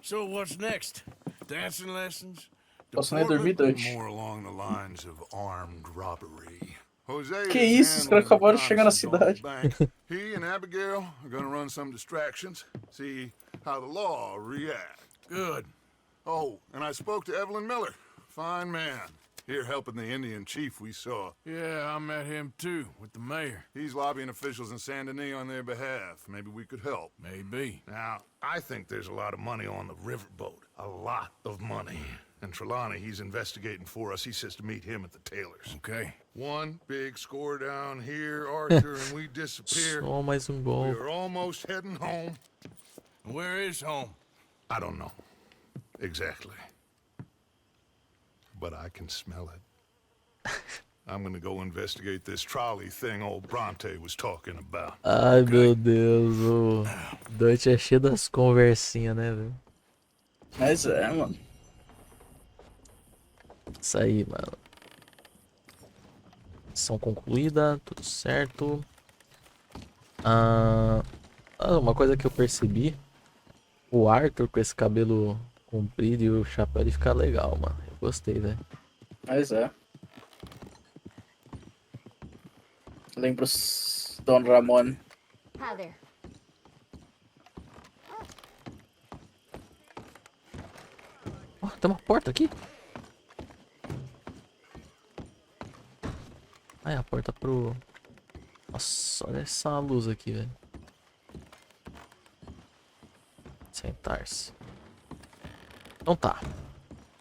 So what's next? Dancing lessons? Posso nem dormir, Dutch. More along the lines of armed robbery. Jose Que is isso? Os caras handling acabaram de chegar na reconnaissance cidade. on the bank. He and Abigail are gonna run some distractions, see how the law reacts. Good. Oh, and I spoke to Evelyn Miller. Fine man. Here helping the Indian chief we saw. Yeah, I met him too, with the mayor. He's lobbying officials in Saint Denis on their behalf. Maybe we could help. Maybe. Now, I think there's a lot of money on the riverboat. A lot of money. And Trelawney, he's investigating for us. He says to meet him at the Taylor's. Okay. One big score down here, Arthur, and we disappear. Só mais golpe. We're almost heading home. Where is home? I don't know. Exactly. But I can smell it. I'm gonna go investigate this trolley thing old Bronte was talking about. Ai, meu Deus. O Dutch é cheio das conversinhas, né, velho? Mas é, mano. Isso aí, mano. Missão concluída, tudo certo. Uma coisa que eu percebi. O Arthur com esse cabelo comprido e o chapéu, ele fica legal, mano. Eu gostei, velho. Mas é. Lembra Don Ramon. Hi there. Ó, tem uma porta aqui. Ah, é a porta pro... Nossa, olha essa luz aqui, velho. Sentar-se. Então tá.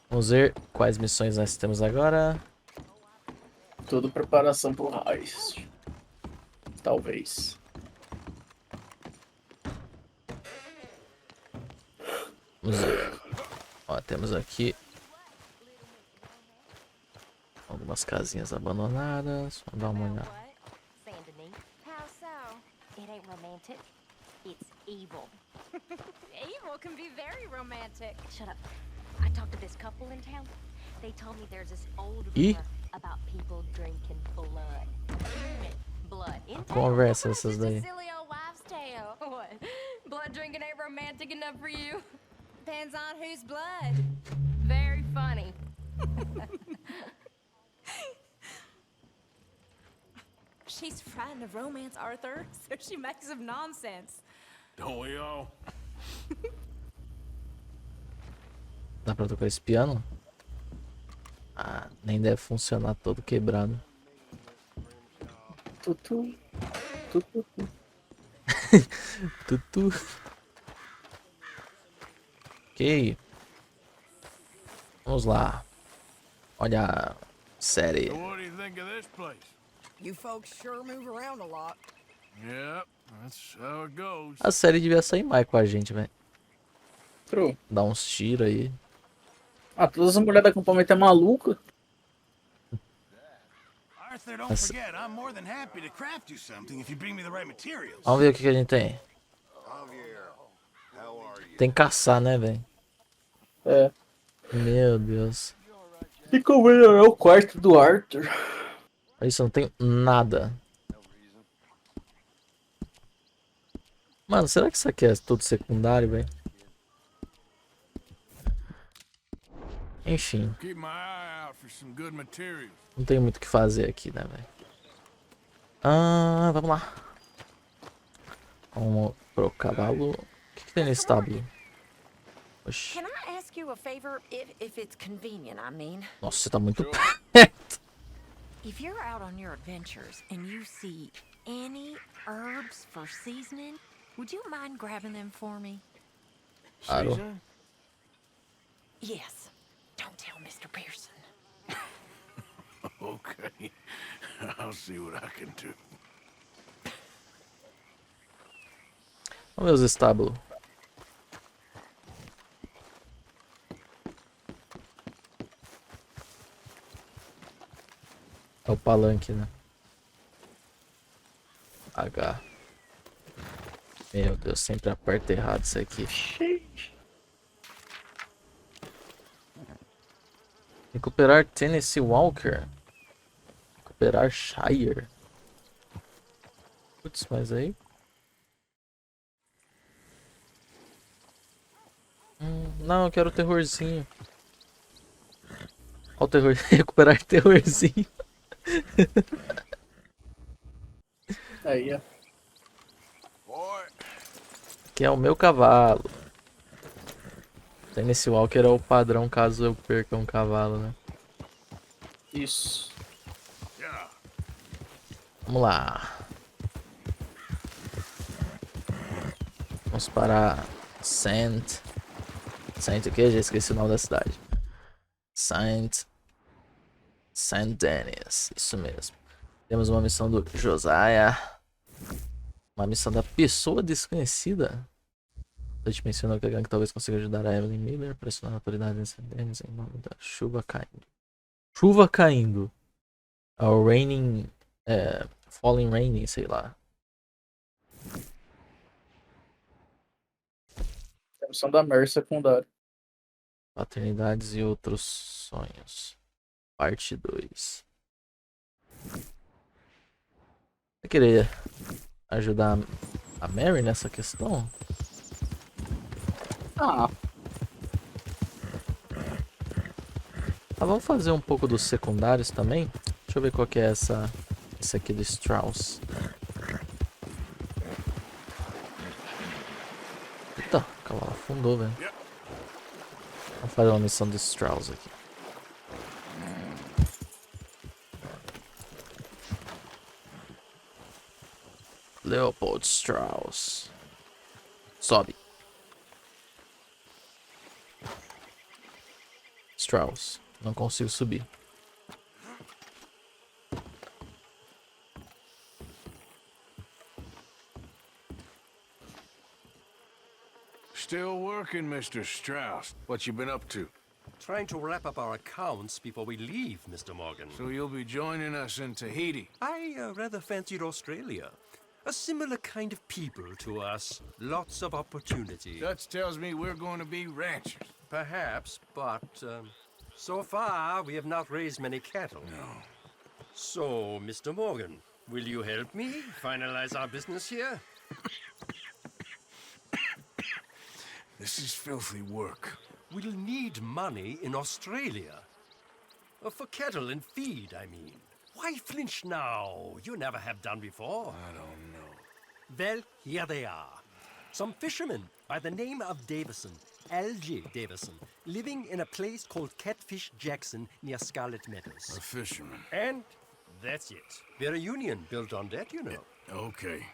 Vamos ver quais missões nós temos agora. Tudo preparação pro heist. Talvez. Vamos ver. Ó, temos aqui algumas casinhas abandonadas. Vamos dar uma olhada. Saint-Denis. How so? It ain't romantic. It's evil. Evil can be very romantic. Shut up. I talked to this couple in town. They told me there's this old E river about people drinking blood. Blood. Conversa essas daí. Silly old wives' tale. What? Blood drinking ain't romantic enough for you? Depends on whose blood. Very funny. She's frightened of romance, Arthur, so she makes up nonsense. Don't we all? Dá pra tocar esse piano? Ah, nem deve funcionar todo quebrado. Tutu. Tutu. Tutu. Ok. Vamos lá. Olha a série. So what do you think of this place? You folks sure move around a lot. Yep, that's how it goes. A série devia sair mais com a gente, velho. True. Dar uns tiros aí. Ah, todas as mulheres do acampamento é maluca. Arthur, don't forget, I'm more than happy to craft you something if you bring me the right materials. Vamos ver o que a gente tem. Tem que caçar, né, velho? É. Meu Deus. E como melhorar o quarto do Arthur? Olha isso, eu não tenho nada. Mano, será que isso aqui é tudo secundário, velho? Enfim. Keep my eye out for some good materials. Não tem muito o que fazer aqui, né, velho? Ah, vamos lá. Vamos pro cavalo. O que tem nesse estábulo? Oxi. Can I ask you a favor, if it's convenient, I mean? Nossa, você tá muito If you're out on your adventures and you see any herbs for seasoning, would you mind grabbing them for me? Claro. Yes. Don't tell Mr. Pearson. Okay, I'll see what I can do. Vamos ver os estábulos. É o palanque, né? H. Meu Deus, sempre aperta errado isso aqui. Recuperar Tennessee Walker. Recuperar Shire. Putz, mas aí... não, eu quero o terrorzinho. Olha o terror. Recuperar terrorzinho. Aí, ó. Que é o meu cavalo. Tennessee Walker é o padrão caso eu perca um cavalo, né? Isso. Vamos lá. Vamos para Saint o que? Já esqueci o nome da cidade. Saint Denis. Isso mesmo. Temos uma missão do Josiah. Uma missão da pessoa desconhecida. A gente mencionou que a gangue talvez consiga ajudar a Evelyn Miller a pressionar a autoridade em Denis em nome da chuva caindo. Chuva caindo. O raining... falling raining, sei lá. A missão da Mary secundária. Paternidades e outros sonhos. Parte 2. Você queria ajudar a Mary nessa questão? Ah. Vamos fazer um pouco dos secundários também. Deixa eu ver qual que é esse aqui do Strauss. Eita, o cavalo afundou, velho. Vamos fazer uma missão do Strauss aqui. Leopold Strauss. Sobe. Strauss. Não consigo subir. Still working, Mr. Strauss. What you been up to? Trying to wrap up our accounts before we leave, Mr. Morgan. So you'll be joining us in Tahiti? I rather fancied Australia. A similar kind of people to us. Lots of opportunity. Dutch tells me we're going to be ranchers. Perhaps, but So far, we have not raised many cattle. No. So, Mr. Morgan, will you help me finalize our business here? This is filthy work. We'll need money in Australia. For cattle and feed, I mean. Why flinch now? You never have done before. I don't know. Well, here they are. Some fishermen by the name of Davison, L.J. Davison, living in a place called Catfish Jackson near Scarlet Meadows. A fisherman. And that's it. We're a union built on that, you know. Okay.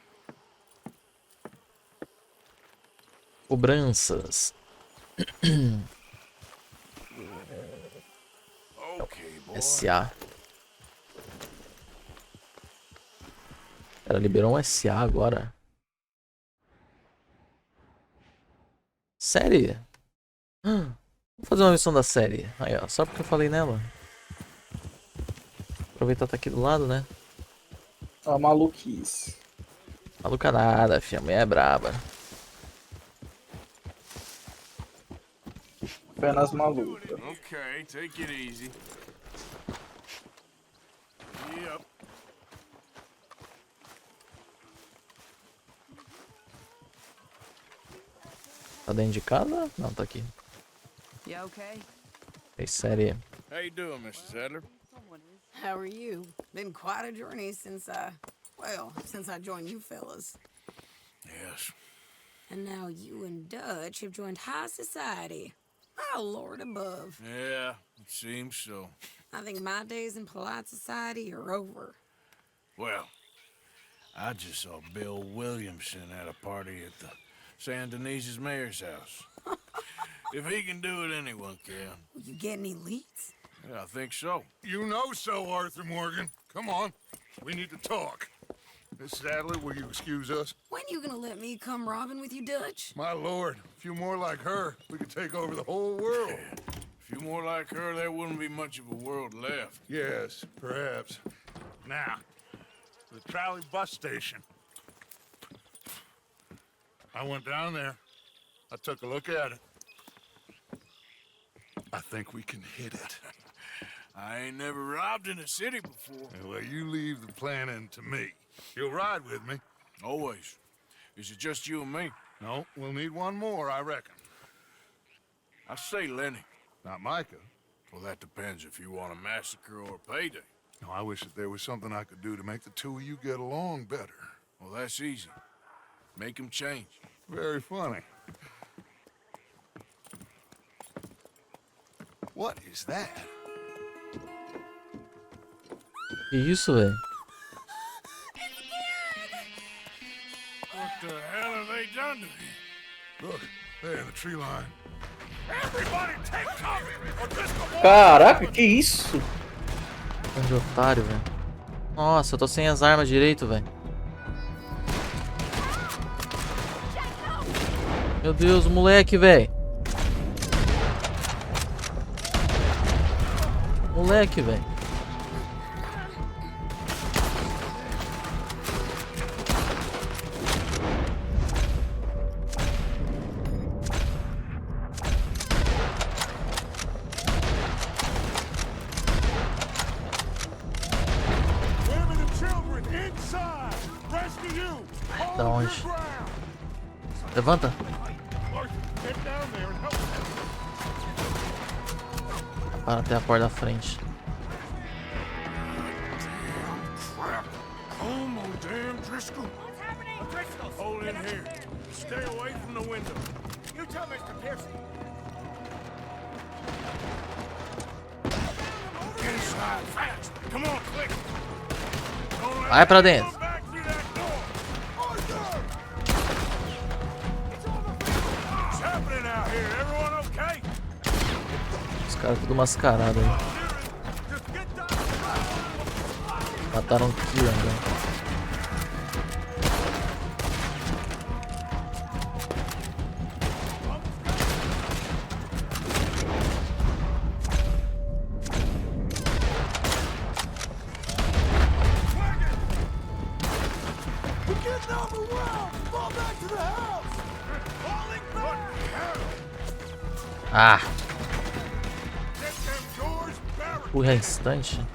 Cobranças. Okay, boy. SA. Ela liberou um SA agora. Série? Vou fazer uma missão da série. Aí, ó. Só porque eu falei nela. Aproveitar tá aqui do lado, né? Ó, maluquice. Maluca nada, filha. A mulher é braba. Apenas maluca. Okay, take it easy. Yep. Tá dentro de casa? Não, tá aqui. You okay? Ei, série. How you doing, Mr. Sadler? How are you? Been quite a journey since since I joined you fellas. Yes. And now you and Dutch have joined high society. Oh, Lord above. Yeah, it seems so. I think my days in polite society are over. Well, I just saw Bill Williamson at a party at the San Denis's mayor's house. If he can do it, anyone can. You get any leads? Yeah, I think so. You know so, Arthur Morgan. Come on, we need to talk. Miss Sadler, will you excuse us? When you gonna let me come robbing with you, Dutch? My lord, a few more like her, we could take over the whole world. A few more like her, there wouldn't be much of a world left. Yes, perhaps. Now, the trolley bus station. I went down there. I took a look at it. I think we can hit it. I ain't never robbed in a city before. Well, you leave the planning to me. You'll ride with me? Always. Is it just you and me? No, we'll need one more, I reckon. I say Lenny. Not Micah. Well, that depends if you want a massacre or a payday. No, I wish that there was something I could do to make the two of you get along better. Well, that's easy. Make them change. Very funny. What is that? Que isso, velho? What the hell have they done to him? Look, there in the tree line. Everybody take cover! Or this will... Caraca, que isso? De otário, velho. Nossa, eu tô sem as armas direito, velho. Meu Deus, moleque, velho. Moleque, velho. Da onde? Levanta. Para até a porta da frente. Come on, damn Driscoll. What's happening? Driscoll, hold in here. Stay away from the window. You tell Mr. Pearson. Get inside fast. Come on, quick. Vai pra dentro. What's happening out here? Everyone okay? Os caras tudo mascarado aí. Mataram aqui, né? Ah! Empurra instante.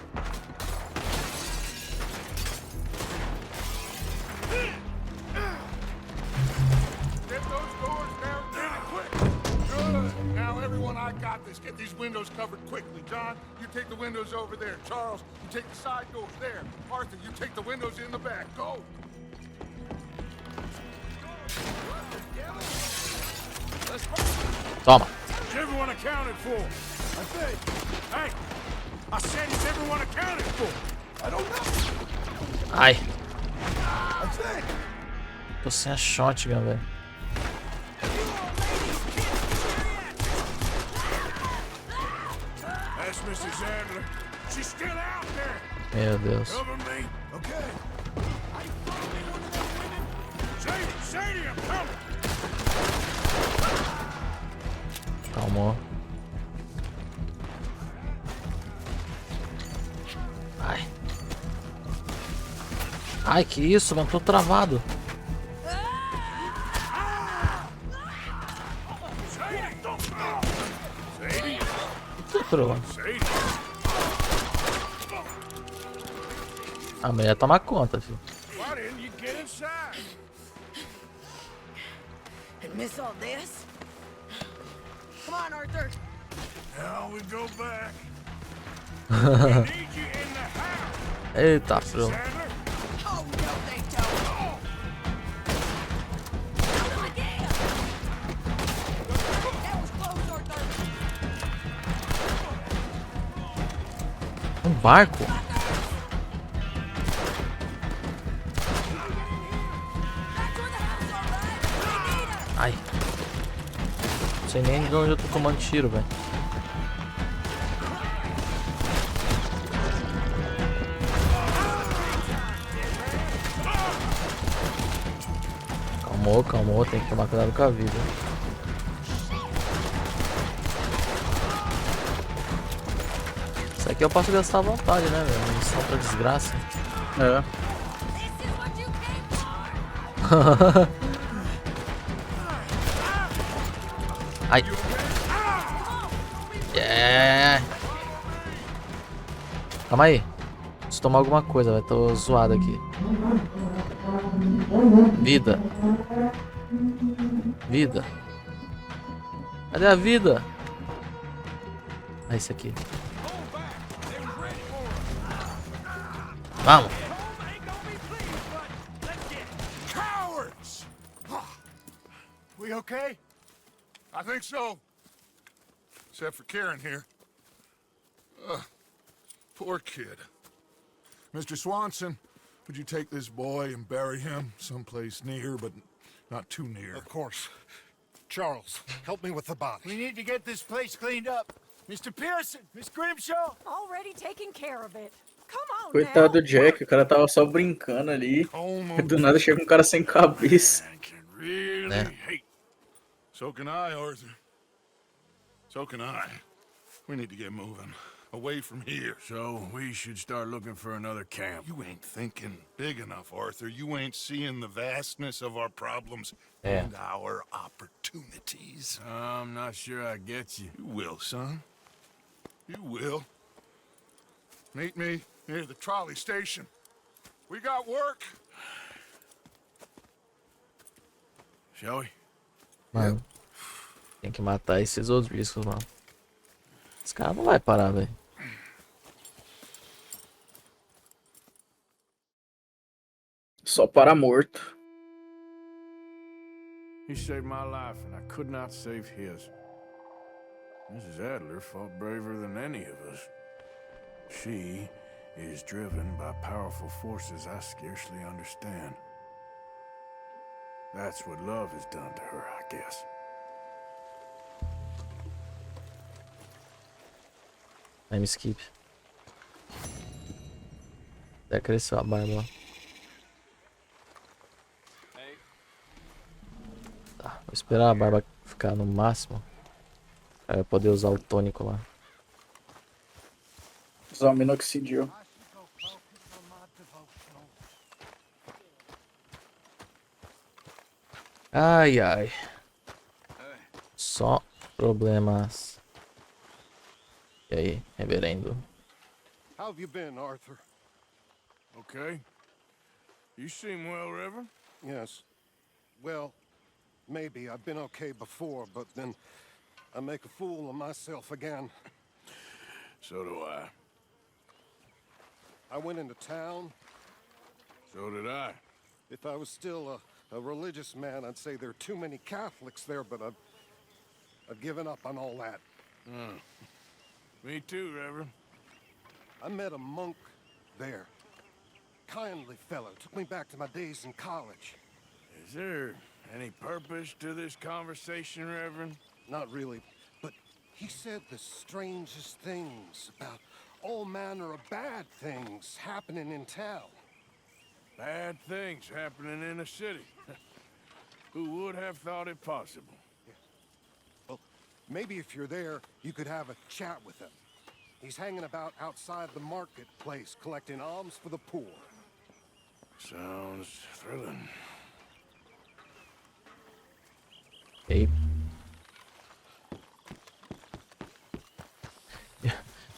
Get those doors down, Denny, quick! Good. Now, everyone, I got this. Get these windows covered quickly. John, you take the windows over there. Charles, you take the side doors there. Arthur, you take the windows in the back. Go! Toma. Is everyone accounted for? I think. Hey, I said is everyone accounted for? I don't know. Ai. I think. Tô sem a shotgun, velho. That's Mrs. Adler. She's still out there. Meu Deus. Cover me. Okay. Sadie, I'm coming. Calmou. Ai. Ai, que isso, mano. Tô travado. Entrou. A mulher toma conta, filho. Why didn't you get inside? And miss all this? Come on, Arthur. Now we go back. We need you in the house. Eita, frio. Oh, no, they don't. That was close, Arthur. Barco? Ai. Não sei nem de onde eu tô tomando tiro, velho. Calmou, calmou. Tem que tomar cuidado com a vida. Isso aqui eu posso gastar à vontade, né, velho? Missão pra desgraça. É. Ai. Yeah. Calma aí. Preciso tomar alguma coisa, velho. Tô zoado aqui. Vida. Vida. Cadê a vida? Ah, esse aqui. Vamos. Cowards! We okay? I think so. Except for Karen here. Poor kid. Mr. Swanson, would you take this boy and bury him someplace near, but not too near? Of course. Charles, help me with the body. We need to get this place cleaned up. Mr. Pearson, Miss Grimshaw. Already taking care of it. Come on Coitado do Jack, o cara tava só brincando ali. Do nada chega um cara sem cabeça. Really hate. So can I, Arthur. So can I. We need to get moving. Away from here. So we should start looking for another camp. You ain't thinking big enough, Arthur. You ain't seeing the vastness of our problems Yeah. and our opportunities. I'm not sure I get you. You will, son. You will. Meet me near the trolley station. We got work. Shall we? Mano. Tem que matar esses outros bichos, mano. Esse cara não vai parar, velho. Só para morto. He saved my life, and I could not save his. Mrs. Adler fought braver than any of us. She is driven by powerful forces I scarcely understand. That's what love has done to her, I guess. Time skip. Até cresceu a barba, ó. Tá, vou esperar a barba ficar no máximo. Pra eu poder usar o tônico lá. Usar o minoxidil. Ai, ai. Só problemas. E aí, reverendo? How have you been, Arthur? Okay. You seem well, Reverend. Yes. Well, maybe. I've been okay before, but then I make a fool of myself again. So do I. I went into town. So did I. If I was still a religious man, I'd say there are too many Catholics there, but I've given up on all that. Me too, Reverend. I met a monk there. Kindly fellow. Took me back to my days in college. Is there any purpose to this conversation, Reverend? Not really, but he said the strangest things about all manner of bad things happening in town. Bad things happening in a city. Who would have thought it possible? Well, maybe if you're there, you could have a chat with him. He's hanging about outside the marketplace, collecting alms for the poor. Sounds thrilling. Ok.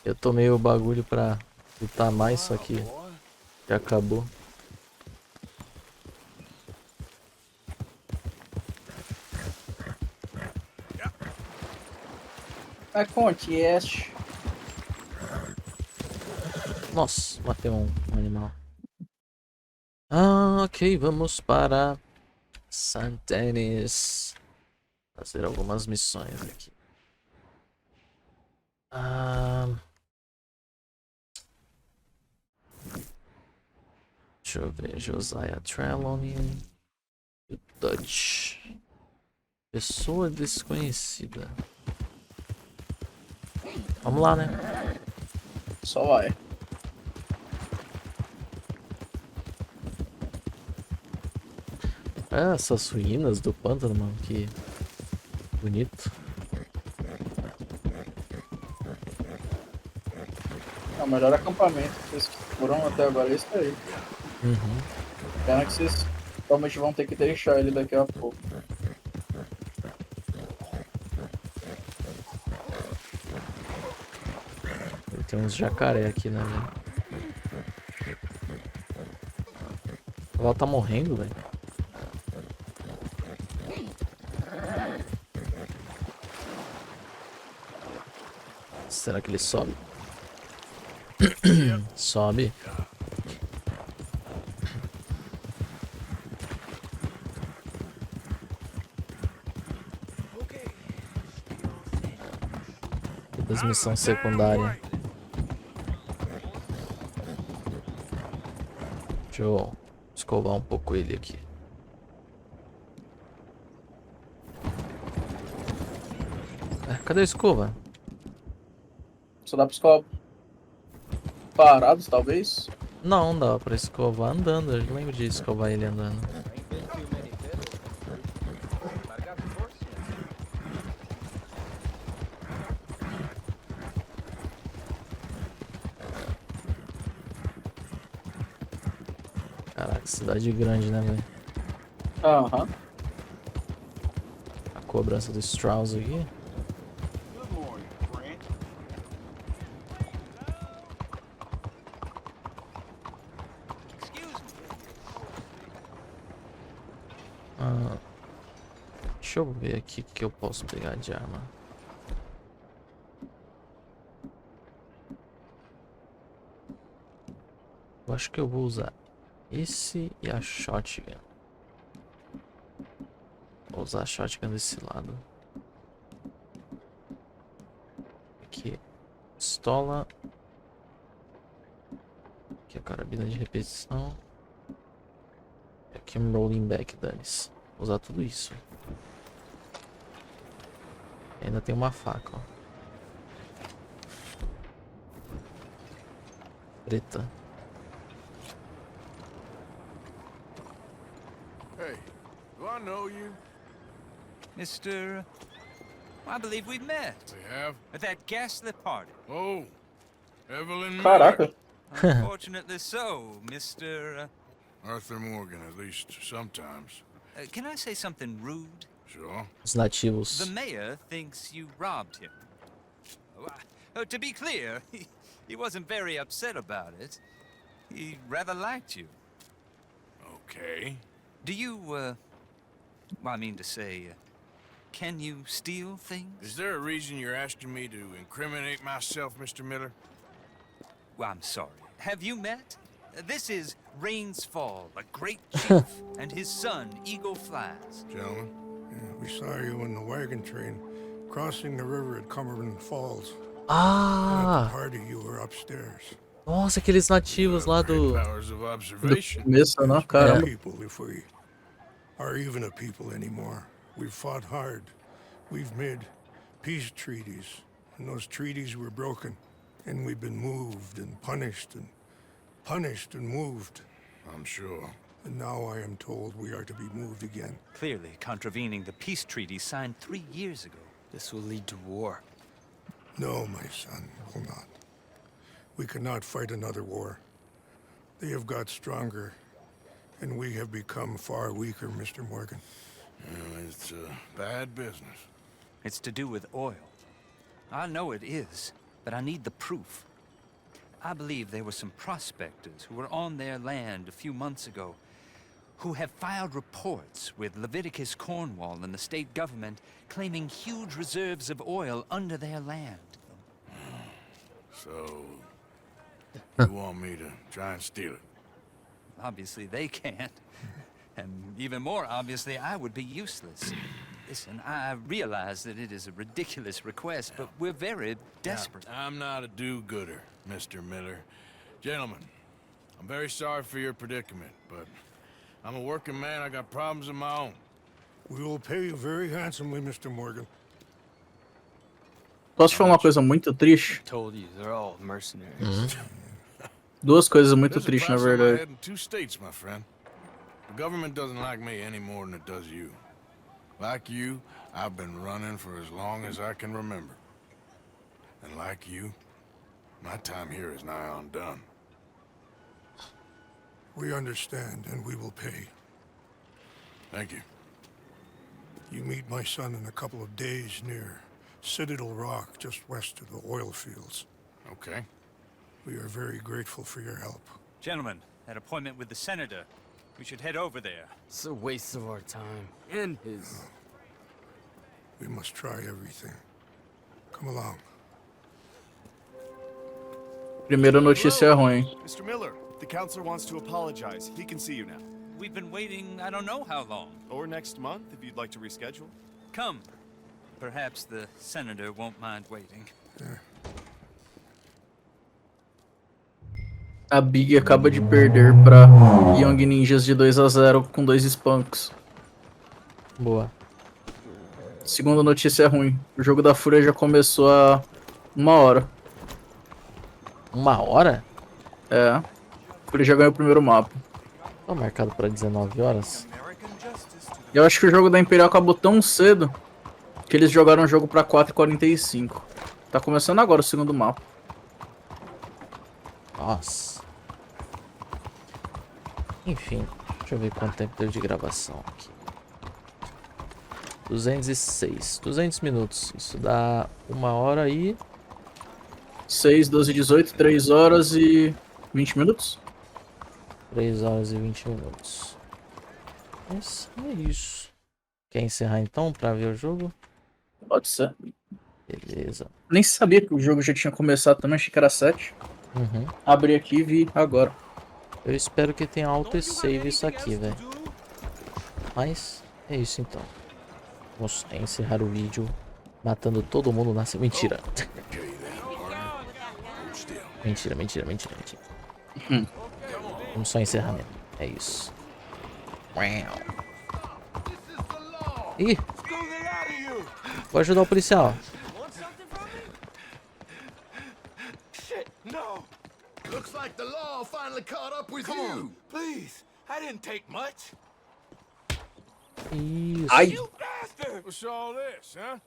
Eu tomei o bagulho pra lutar mais, só que já acabou. Acontece. Nossa, matei um animal. Ah, ok, vamos para St. Denis. Fazer algumas missões aqui. Deixa eu ver, Josiah Trelawney e Dutch. Pessoa desconhecida. Vamos lá, né? Só vai. É, essas ruínas do pântano, mano, que bonito. É o melhor acampamento que vocês foram até agora, é isso aí. Pena que vocês provavelmente vão ter que deixar ele daqui a pouco. Tem uns jacaré aqui, né, velho? Ela tá morrendo, velho. Será que ele sobe? Sobe. Das missões secundárias. Deixa eu escovar um pouco ele aqui. Cadê a escova? Só dá pra escovar parados, talvez? Não, dá pra escovar andando. Eu lembro de escovar ele andando. Caraca, cidade grande, né, velho? Aham. A cobrança do Strauss aqui. Deixa eu ver aqui o que eu posso pegar de arma. Eu acho que eu vou usar esse e a shotgun. Vou usar a shotgun desse lado. Aqui, pistola. Aqui a carabina de repetição. E aqui um rolling back, Denis. Vou usar tudo isso. E ainda tem uma faca, ó. Preta. Hey, do I know you? Mr. I believe we've met. We have? At that ghastly party. Oh, Evelyn Caraca. Unfortunately so, Mr. Arthur Morgan, at least sometimes. Can I say something rude? Sure. Os nativos. The mayor thinks you robbed him. To be clear, He wasn't very upset about it. He rather liked you. Okay. Do you, well, I mean to say, can you steal things? Is there a reason you're asking me to incriminate myself, Mr. Miller? Well, I'm sorry. Have you met? This is Rains Fall, a great chief, and his son, Eagle Flies. Gentlemen, we saw you in the wagon train crossing the river at Cumberland Falls. And at the party, you were upstairs. Nossa, aqueles nativos lá do começo, né, cara? People, if we are even a people anymore. We've fought hard. We've made peace treaties, and those treaties were broken. And we've been moved and punished and moved. I'm sure. And now I am told we are to be moved again. Clearly contravening the peace treaty signed 3 years ago. This will lead to war. No, my son, it will not. We cannot fight another war. They have got stronger, and we have become far weaker, Mr. Morgan. It's bad business. It's to do with oil. I know it is, but I need the proof. I believe there were some prospectors who were on their land a few months ago who have filed reports with Leviticus Cornwall and the state government claiming huge reserves of oil under their land. So, you want me to try and steal it? Obviously they can't. And even more obviously, I would be useless. Listen, I realize that it is a ridiculous request, but we're very desperate. Now, I'm not a do-gooder, Mr. Miller. Gentlemen, I'm very sorry for your predicament, but I'm a working man. I got problems of my own. We will pay you very handsomely, Mr. Morgan. Posso te falar uma coisa muito triste? Told you, they're all mercenaries. Duas coisas muito There's a tristes, na price on my verdade. head in 2 states, my friend. The government doesn't like me any more than it does you. Like you, I've been running for as long as I can remember. And like you, my time here is nigh undone. We understand, and we will pay. Thank you. You meet my son in a couple of days near Citadel Rock, just west of the oil fields. Okay. We are very grateful for your help. Gentlemen, that appointment with the senator. We should head over there. It's a waste of our time. And his. We must try everything. Come along. Primeira notícia é ruim. Mr. Miller, the counselor wants to apologize. He can see you now. We've been waiting I don't know how long. Or next month, if you'd like to reschedule. Come. Perhaps the senator won't mind waiting. A Big acaba de perder pra Young Ninjas de 2-0 com 2 spankos. Boa. Segunda notícia é ruim. O jogo da Fúria já começou há 1 hora. 1 hora? É. A Fúria já ganhou o primeiro mapa. Tá marcado pra 19 horas. Eu acho que o jogo da Imperial acabou tão cedo que eles jogaram o jogo pra 4h45. Tá começando agora o segundo mapa. Nossa. Enfim, deixa eu ver quanto tempo deu de gravação aqui. 206. 200 minutos. Isso dá 1 hora e... 6, 12, 18, 3 horas e 20 minutos? 3 horas e 20 minutos. Mas é isso. Quer encerrar então pra ver o jogo? Pode ser. Beleza. Nem sabia que o jogo já tinha começado também, achei que era 7. Uhum. Abri aqui e vi agora. Eu espero que tenha auto save isso aqui, velho. Mas é isso então. Vamos encerrar o vídeo matando todo mundo na... Mentira. Mentira, mentira, mentira, mentira. Vamos só encerrar mesmo. É isso. Ih! Vou ajudar o policial. No! Looks like the law finally caught up with you. Please, I didn't take much. Isso. Ai! What's all this, huh?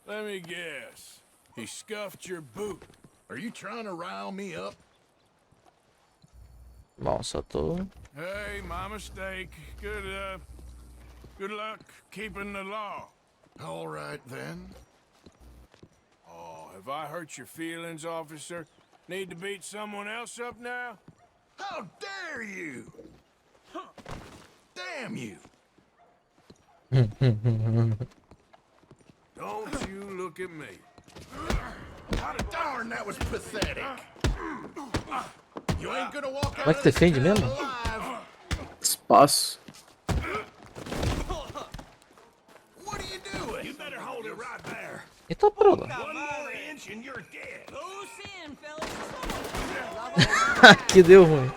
Let me guess. He scuffed your boot. Are you trying to rile me up? Bom, só tô... Hey, my mistake. Good luck keeping the law. All right, then. Oh, Have I hurt your feelings, officer? Need to beat someone else up now? How dare you? Damn you! Don't you look at me. Darn, that was pathetic. You ain't gonna walk Como é que defende mesmo? Espaço. What are you doing? You better hold it right there. Eita, pronto. One more inch and you're dead. Close in, fellas. Que deu ruim.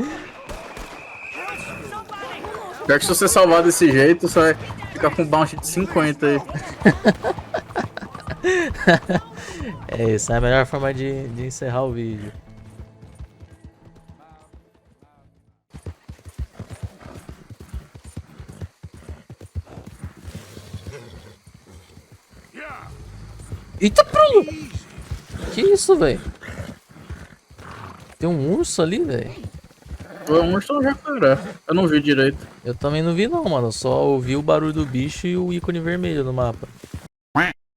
Pior que se você salvar desse jeito, você vai ficar com um bounty de 50 aí. Essa é a melhor forma de encerrar o vídeo. Eita, pronto! Que isso, velho? Tem um urso ali, velho. Foi um urso ou um jacaré? Eu não vi direito. Eu também não vi não, mano. Eu só ouvi o barulho do bicho e o ícone vermelho no mapa.